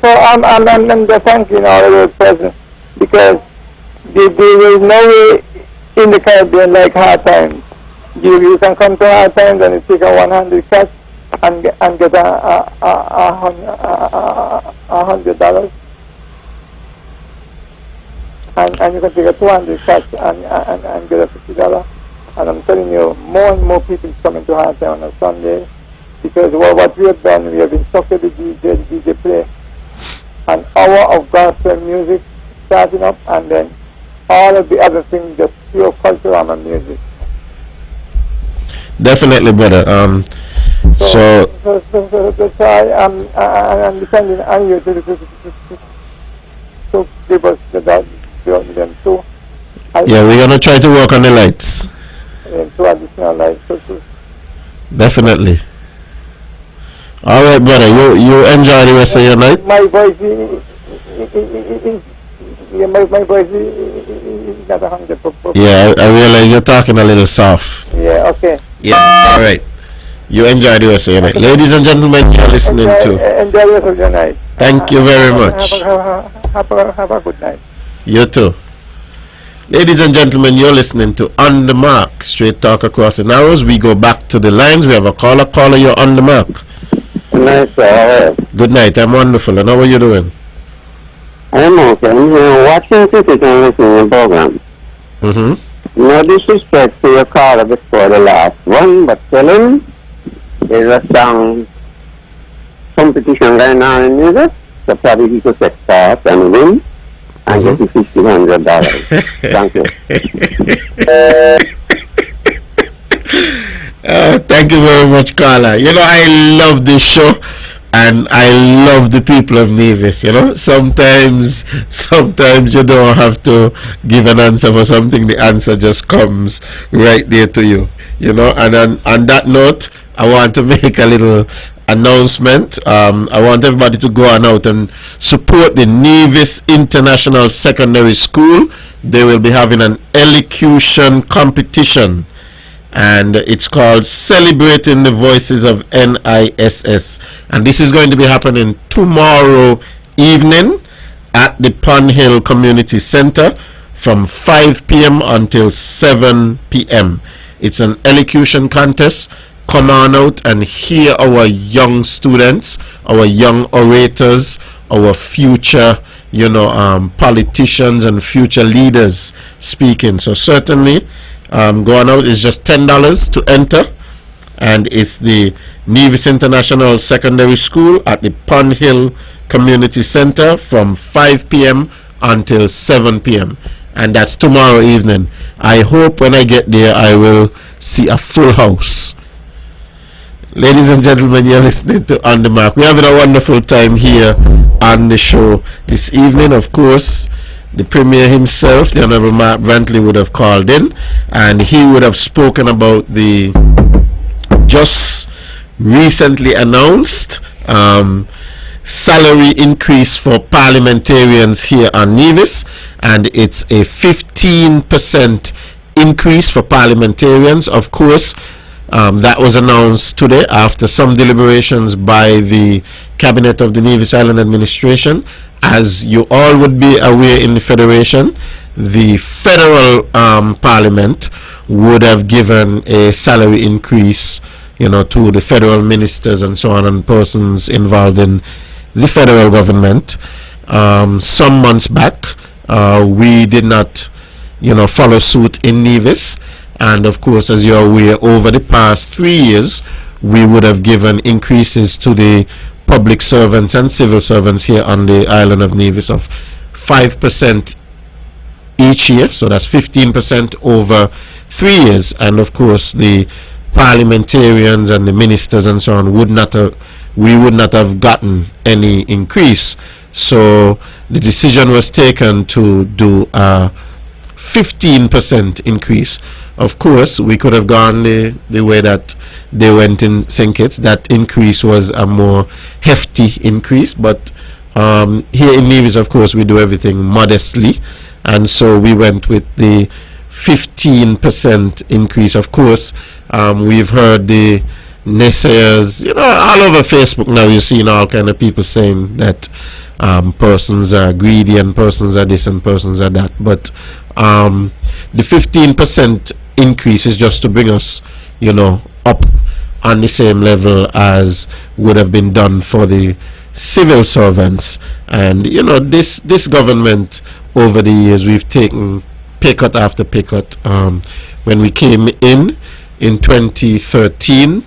I'm just thanking all of those persons because there is no way in the Caribbean like hard times. You can come to hard times and you take a 100 cash and get $100, and you can take a 200 cash and get a $50. And I'm telling you, more and more people is coming to hard time on a Sunday because what we have done, we have instructed the DJ play an hour of gospel music starting up, and then all of the other things, just pure cultural and music. Definitely, brother. So I'm depending on you to give us them too. Yeah, we're gonna try to work on the lights. Two additional lights. Definitely. All right, brother. You enjoy the rest of your night. My voice is not 100%. Yeah, I realize you're talking a little soft. Yeah. Okay. Yeah. All right. You enjoy the rest of your night, ladies and gentlemen. You're listening to. Enjoy the rest of your night. Thank you very much. Have a good night. You too. Ladies and gentlemen, you're listening to On The Mark, straight talk across the narrows. We go back to the lines. We have a caller. Caller, you're on the mark. Good night, sir. Good night. I'm wonderful. And how are you doing? I'm okay. I'm watching cricket and listening to the program. Mm-hmm. No disrespect to your caller before the last one, but tell him there's a strong competition going on in music, so probably he could take part and win. And get you $1,500. Thank you. Thank you very much, Carla. You know, I love this show and I love the people of Nevis. You know, sometimes you don't have to give an answer for something. The answer just comes right there to you. You know, and on that note, I want to make a little announcement. I want everybody to go on out and support the Nevis International Secondary School. They will be having an elocution competition, and it's called Celebrating the Voices of NISS, and this is going to be happening tomorrow evening at the Pond Hill Community Center from 5 p.m. until 7 p.m. It's an elocution contest. Come on out and hear our young students, our young orators, our future, politicians and future leaders speaking. So certainly, go on out. It's just $10 to enter, and it's the Nevis International Secondary School at the Pond Hill Community Center from 5 p.m. until 7 p.m. and that's tomorrow evening. I hope when I get there, I will see a full house. Ladies and gentlemen, you're listening to On The Mark. We're having a wonderful time here on the show this evening. Of course, the Premier himself, the Honorable Mark Brantley, would have called in and he would have spoken about the just recently announced salary increase for parliamentarians here on Nevis, and it's a 15% increase for parliamentarians. Of course, That was announced today after some deliberations by the Cabinet of the Nevis Island Administration. As you all would be aware, in the Federation, the federal Parliament would have given a salary increase, to the federal ministers and so on, and persons involved in the federal government. Some months back, we did not, follow suit in Nevis. And of course, as you're aware, over the past 3 years, we would have given increases to the public servants and civil servants here on the island of Nevis of 5% each year. So that's 15% over 3 years. And of course, the parliamentarians and the ministers and so on we would not have gotten any increase. So the decision was taken to do a 15% increase. Of course, we could have gone the way that they went in St. Kitts. That increase was a more hefty increase, but here in Nevis, of course, we do everything modestly, and so we went with the 15% increase. Of course, we've heard the naysayers, all over Facebook now. You're seeing all kind of people saying that persons are greedy and persons are this and persons are that, but the 15% increase is just to bring us, up on the same level as would have been done for the civil servants. And this government, over the years, we've taken pay cut after pay cut. When we came in 2013,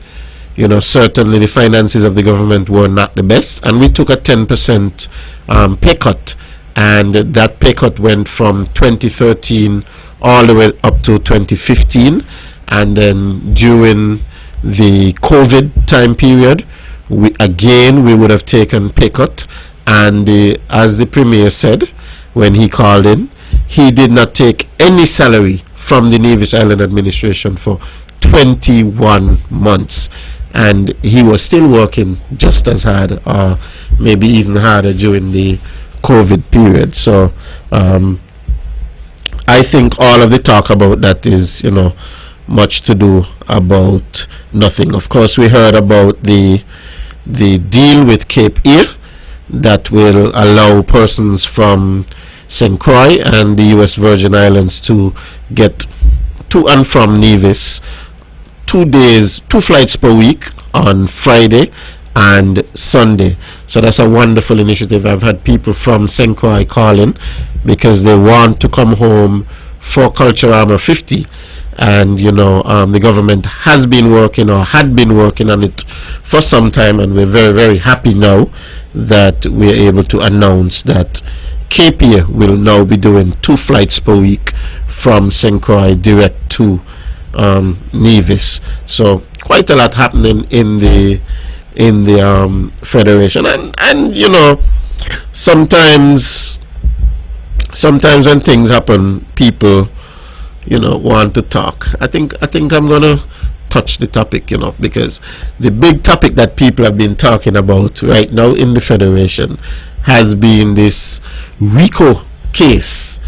certainly the finances of the government were not the best, and we took a 10% pay cut, and that pay cut went from 2013 all the way up to 2015. And then during the COVID time period, we would have taken pay cut. And as the Premier said when he called in, he did not take any salary from the Nevis Island Administration for 21 months. And he was still working just as hard, or maybe even harder, during the COVID period. So I think all of the talk about that is, much to do about nothing. Of course, we heard about the deal with Cape Air that will allow persons from St. Croix and the U.S. Virgin Islands to get to and from Nevis 2 flights per week on Friday and Sunday. So that's a wonderful initiative. I've had people from St. Croix calling because they want to come home for Culture Armor 50, and the government has been working, or had been working on it for some time, and we're very, very happy now that we're able to announce that Cape Air will now be doing 2 flights per week from St. Croix direct to Nevis. So quite a lot happening in the Federation, and sometimes when things happen, people want to talk. I think I'm gonna touch the topic, because the big topic that people have been talking about right now in the Federation has been this RICO case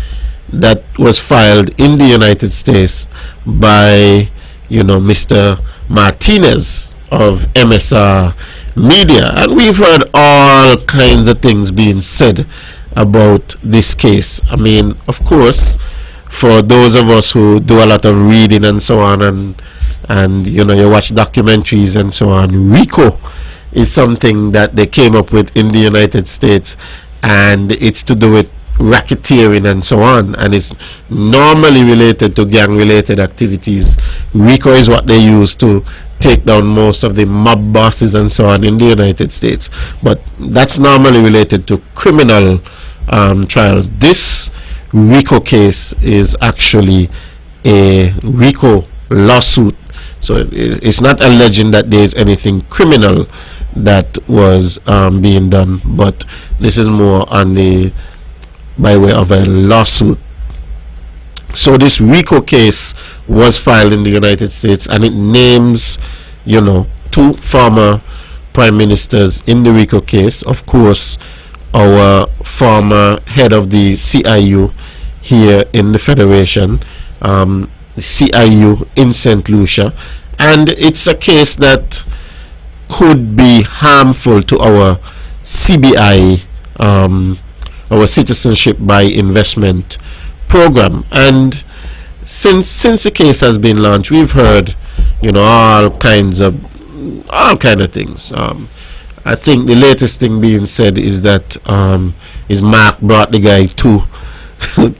that was filed in the United States by Mr. Martinez of MSR Media, and we've heard all kinds of things being said about this case. I mean, of course, for those of us who do a lot of reading and so on, and you watch documentaries and so on, RICO is something that they came up with in the United States, and it's to do with racketeering and so on, and it's normally related to gang related activities. RICO is what they use to take down most of the mob bosses and so on in the United States, but that's normally related to criminal trials. This RICO case is actually a RICO lawsuit, so it's not alleging that there is anything criminal that was being done, but this is more on by way of a lawsuit. So this RICO case was filed in the United States, and it names 2 former prime ministers in the RICO case. Of course, our former head of the CIU here in the Federation, CIU in St. Lucia, And it's a case that could be harmful to our CBI, our Citizenship by Investment program. And since the case has been launched, we've heard, all kind of things. I think the latest thing being said is that is Mark brought the guy to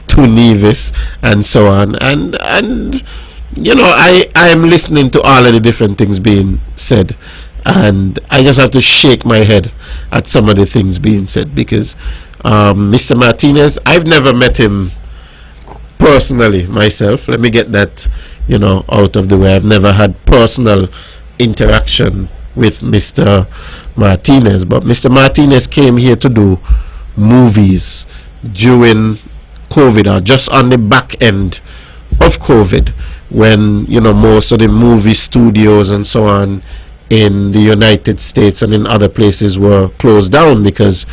to Nevis and so on, and I am listening to all of the different things being said, and I just have to shake my head at some of the things being said, because Mr. Martinez, I've never met him personally myself. Let me get that out of the way. I've never had personal interaction with Mr. Martinez, but Mr. Martinez came here to do movies during COVID, or just on the back end of COVID, when most of the movie studios and so on in the United States and in other places were closed down because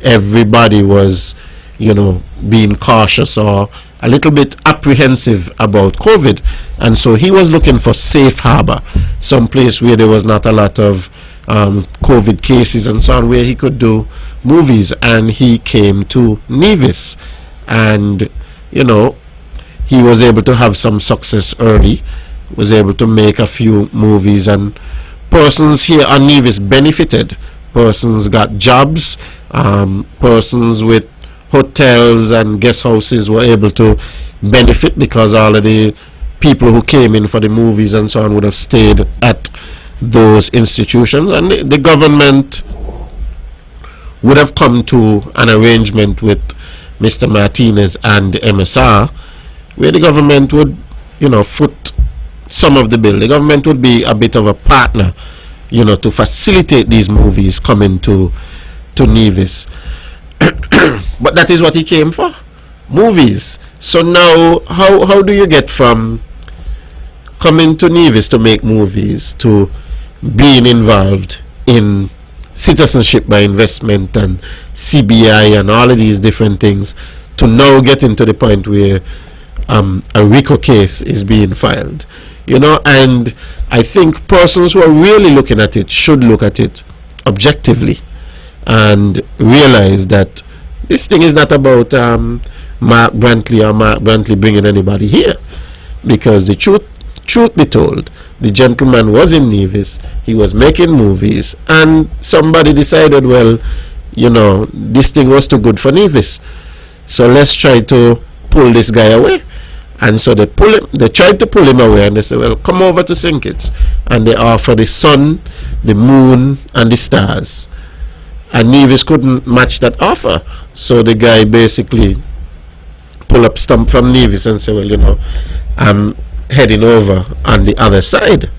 everybody was being cautious or a little bit apprehensive about COVID, and so he was looking for safe harbor, some place where there was not a lot of COVID cases and so on, where he could do movies. And he came to Nevis, and he was able to have some success early, was able to make a few movies, and persons here on Nevis benefited. Persons got jobs, persons with hotels and guest houses were able to benefit, because all of the people who came in for the movies and so on would have stayed at those institutions, and the government would have come to an arrangement with Mr. Martinez and MSR, where the government would foot some of the bill. The government would be a bit of a partner to facilitate these movies coming to Nevis. But that is what he came for, movies. So now how do you get from coming to Nevis to make movies to being involved in citizenship by investment and CBI and all of these different things, to now getting to the point where a RICO case is being filed? And I think persons who are really looking at it should look at it objectively and realize that this thing is not about Mark Brantley bringing anybody here, because the truth be told, the gentleman was in Nevis, he was making movies, and somebody decided, well, this thing was too good for Nevis, so let's try to pull this guy away. And so they tried to pull him away, and they said, well, come over to St. Kitts, and they offer the sun, the moon, and the stars. And Nevis couldn't match that offer, so the guy basically pull up stump from Nevis and say, well, I'm heading over on the other side.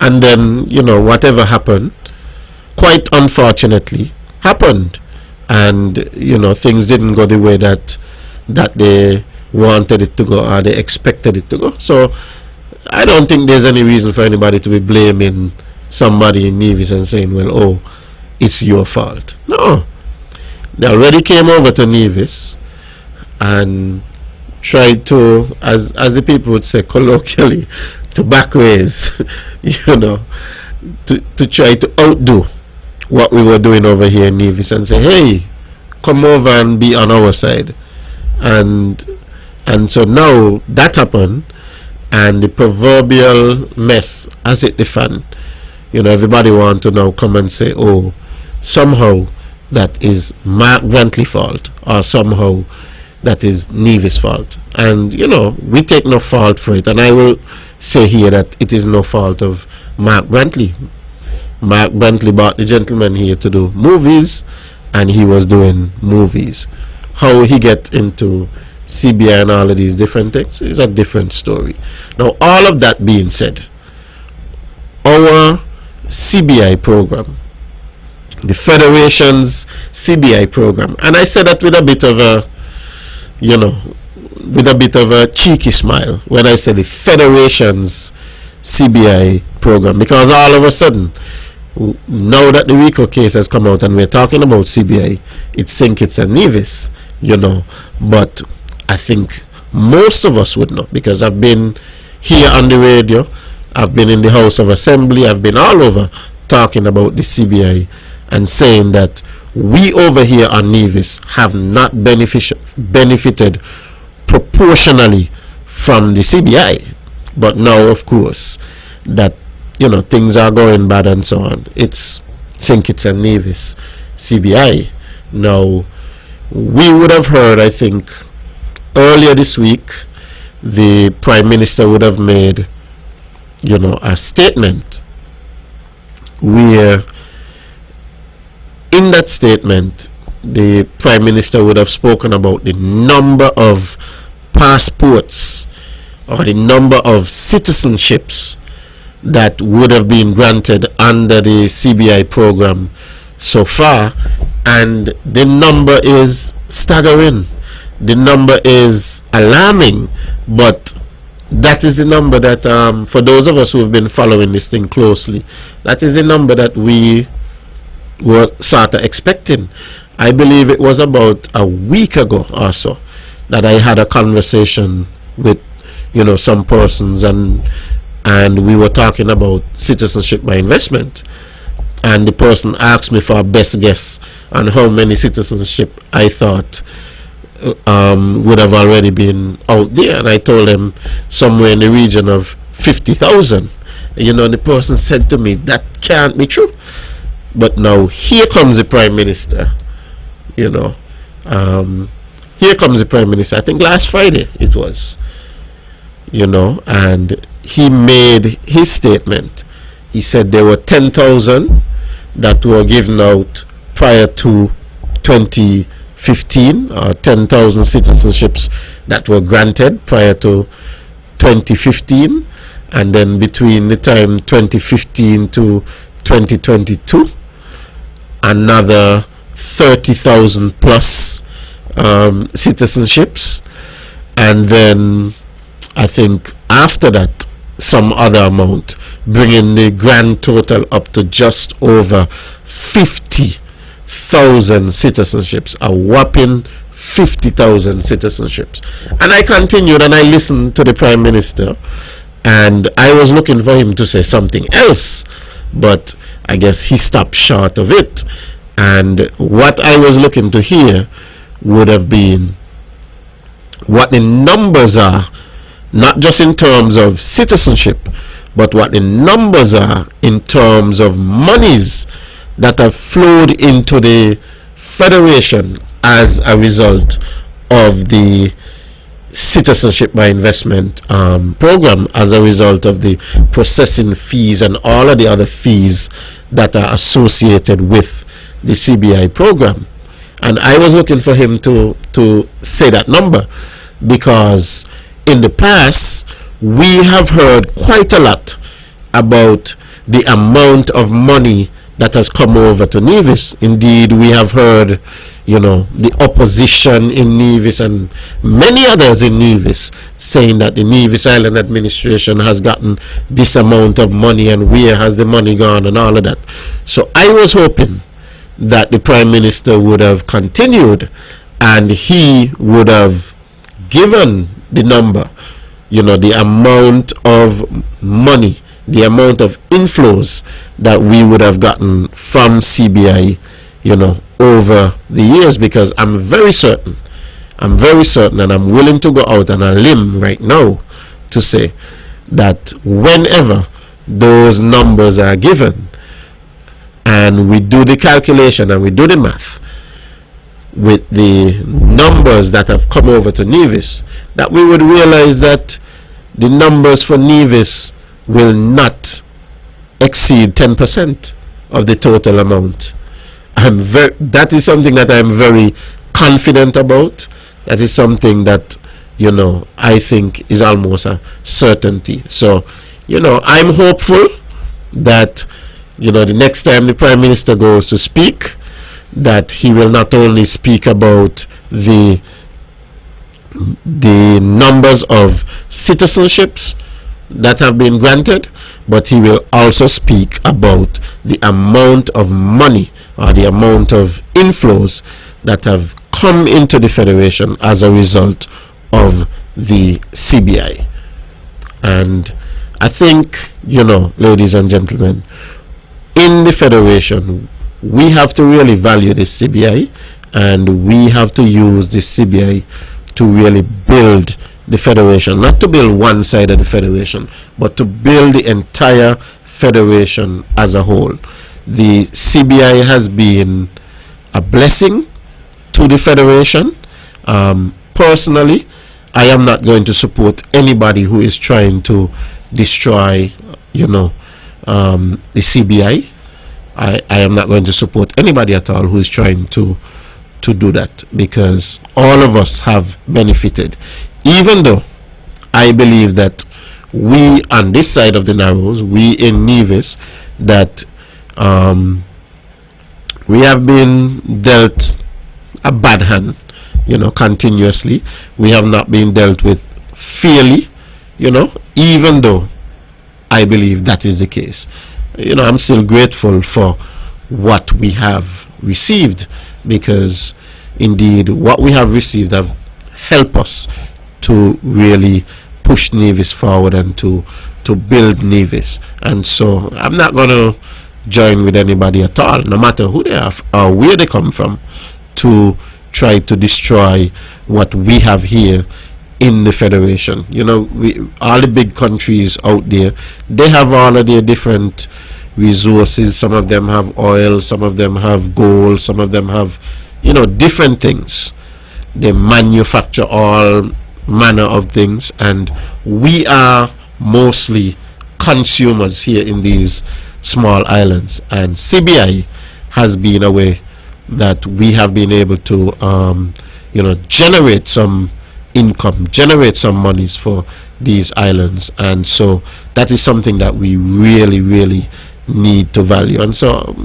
And then whatever happened, quite unfortunately, happened, and things didn't go the way that they wanted it to go, or they expected it to go. So I don't think there's any reason for anybody to be blaming somebody in Nevis and saying, well, oh, it's your fault. No, they already came over to Nevis and tried to, as the people would say colloquially, to back ways, to try to outdo what we were doing over here in Nevis, and say, hey, come over and be on our side. And so now that happened, and the proverbial mess has hit the fan. Everybody want to now come and say, oh, somehow that is Mark Brantley's fault, or somehow that is Nevis' fault. And we take no fault for it, and I will say here that it is no fault of Mark Brantley. Mark Brantley brought the gentleman here to do movies, and he was doing movies. How he get into CBI and all of these different things is a different story. Now, all of that being said, our CBI program, the Federation's CBI program, and I say that with a bit of a cheeky smile when I say the Federation's CBI program, because all of a sudden, now that the RICO case has come out and we're talking about CBI, it's St. Kitts and Nevis, but I think most of us would know, because I've been here on the radio I've been in the House of Assembly, I've been all over talking about the CBI and saying that we over here on Nevis have not benefited proportionally from the CBI. But now, of course, that, you know, things are going bad and so on, it's St. Kitts and Nevis CBI. Now, we would have heard, I think, earlier this week, the Prime Minister would have made, you know, a statement where in that statement the Prime Minister would have spoken about the number of passports or the number of citizenships that would have been granted under the CBI program so far, and the number is staggering. The number is alarming, but that is the number that, for those of us who have been following this thing closely, that is the number that we were sort of expecting. I believe it was about a week ago or so that I had a conversation with, you know, some persons, and we were talking about citizenship by investment, and the person asked me for a best guess on how many citizenship I thought would have already been out there, and I told him somewhere in the region of 50,000. You know, the person said to me, that can't be true. But now here comes the Prime Minister, you know, here comes the Prime Minister, I think last Friday it was, you know, and he made his statement. He said there were 10,000 that were given out prior to 2015, or 10,000 citizenships that were granted prior to 2015, and then between the time 2015 to 2022, another 30,000 plus citizenships, and then I think after that some other amount, bringing the grand total up to just over 50,000 citizenships, a whopping 50,000 citizenships. And I continued and I listened to the Prime Minister, and I was looking for him to say something else, but I guess he stopped short of it. And what I was looking to hear would have been what the numbers are, not just in terms of citizenship, but what the numbers are in terms of monies that have flowed into the Federation as a result of the citizenship by investment program, as a result of the processing fees and all of the other fees that are associated with the CBI program. And I was looking for him to say that number, because in the past we have heard quite a lot about the amount of money that has come over to Nevis. Indeed, we have heard, you know, the opposition in Nevis and many others in Nevis saying that the Nevis Island administration has gotten this amount of money and where has the money gone and all of that. So I was hoping that the Prime Minister would have continued and he would have given the number, you know, the amount of money, the amount of inflows that we would have gotten from CBI, you know, over the years, because I'm very certain, and I'm willing to go out on a limb right now to say that whenever those numbers are given and we do the calculation and we do the math with the numbers that have come over to Nevis, that we would realize that the numbers for Nevis will not exceed 10% of the total amount. That is something that I'm very confident about. That is something that, you know, I think is almost a certainty. So, you know, I'm hopeful that, you know, the next time the Prime Minister goes to speak, that he will not only speak about the numbers of citizenships that have been granted, but he will also speak about the amount of money or the amount of inflows that have come into the Federation as a result of the CBI. And I think, ladies and gentlemen, in the Federation, we have to really value the CBI, and we have to use the CBI to really build the Federation, not to build one side of the Federation, but to build the entire Federation as a whole. The CBI has been a blessing to the Federation. Personally, I am not going to support anybody who is trying to destroy, the CBI. I am not going to support anybody at all who is trying to do that, because all of us have benefited. Even though I believe that we on this side of the Narrows, we in Nevis, that we have been dealt a bad hand, continuously. We have not been dealt with fairly, even though I believe that is the case. I'm still grateful for what we have received, because indeed what we have received have helped us to really push Nevis forward and to build Nevis. And so I'm not going to join with anybody at all, no matter who they are or where they come from, to try to destroy what we have here in the Federation. All the big countries out there, they have all of their different resources. Some of them have oil, some of them have gold, some of them have different things. They manufacture all manner of things, and we are mostly consumers here in these small islands, and CBI has been a way that we have been able to generate some income, generate some monies for these islands. And so that is something that we really, really need to value. And so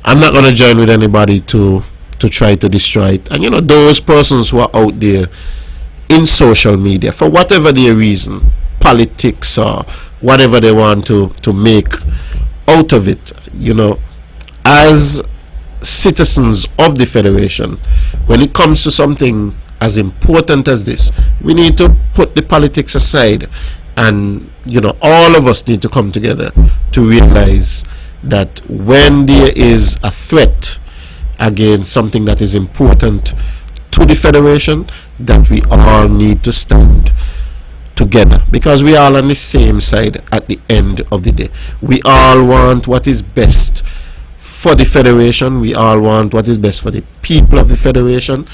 I'm not going to join with anybody to try to destroy it. And those persons who are out there in social media, for whatever their reason, politics or whatever they want to make out of it, as citizens of the Federation, when it comes to something as important as this, we need to put the politics aside, and all of us need to come together to realize that when there is a threat against something that is important to the Federation, that we all need to stand together, because we are all on the same side at the end of the day. We all want what is best for the Federation. We all want what is best for the people of the Federation,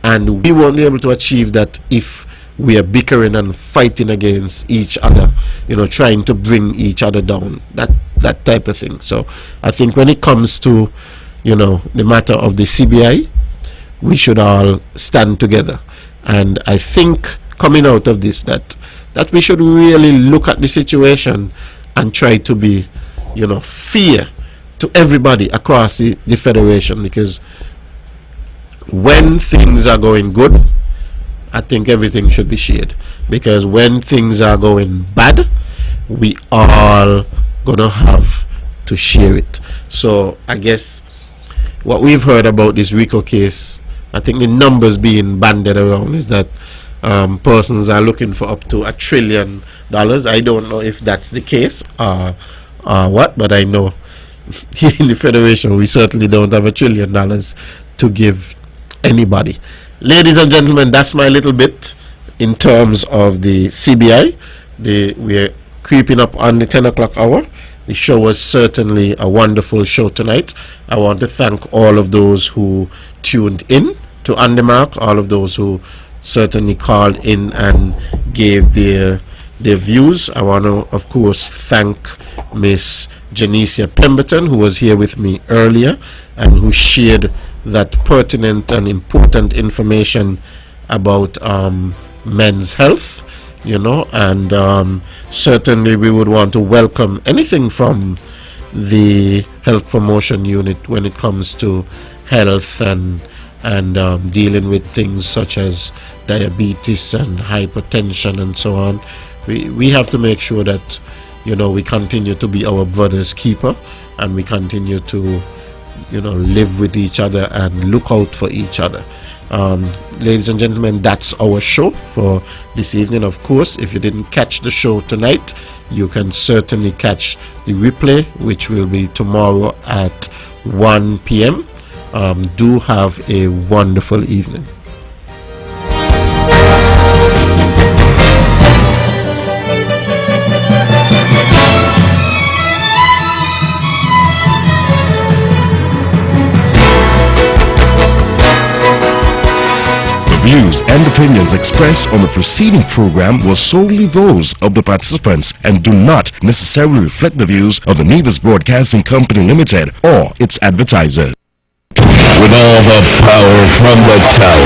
and we won't be able to achieve that if we are bickering and fighting against each other, trying to bring each other down, that type of thing. So I think when it comes to the matter of the CBI, we should all stand together. And I think coming out of this, that we should really look at the situation and try to be fair to everybody across the Federation, because when things are going good, I think everything should be shared, because when things are going bad, we all gonna have to share it. So I guess what we've heard about this RICO case, I think the numbers being bandied around is that persons are looking for up to $1 trillion. I don't know if that's the case or what, but I know here in the Federation we certainly don't have $1 trillion to give anybody. Ladies and gentlemen, that's my little bit in terms of the CBI. We're creeping up on the 10 o'clock hour. The show was certainly a wonderful show tonight. I want to thank all of those who tuned in to On The Mark, all of those who certainly called in and gave their views. I want to, of course, thank Miss Janicia Pemberton, who was here with me earlier and who shared that pertinent and important information about men's health, and certainly we would want to welcome anything from the health promotion unit when it comes to health and dealing with things such as diabetes and hypertension and so on. We have to make sure that we continue to be our brother's keeper, and we continue to live with each other and look out for each other. Ladies and gentlemen, that's our show for this evening. Of course, if you didn't catch the show tonight, you can certainly catch the replay, which will be tomorrow at 1 p.m. Do have a wonderful evening. The views and opinions expressed on the preceding program were solely those of the participants and do not necessarily reflect the views of the Nevis Broadcasting Company Limited or its advertisers. With all the power from the tower.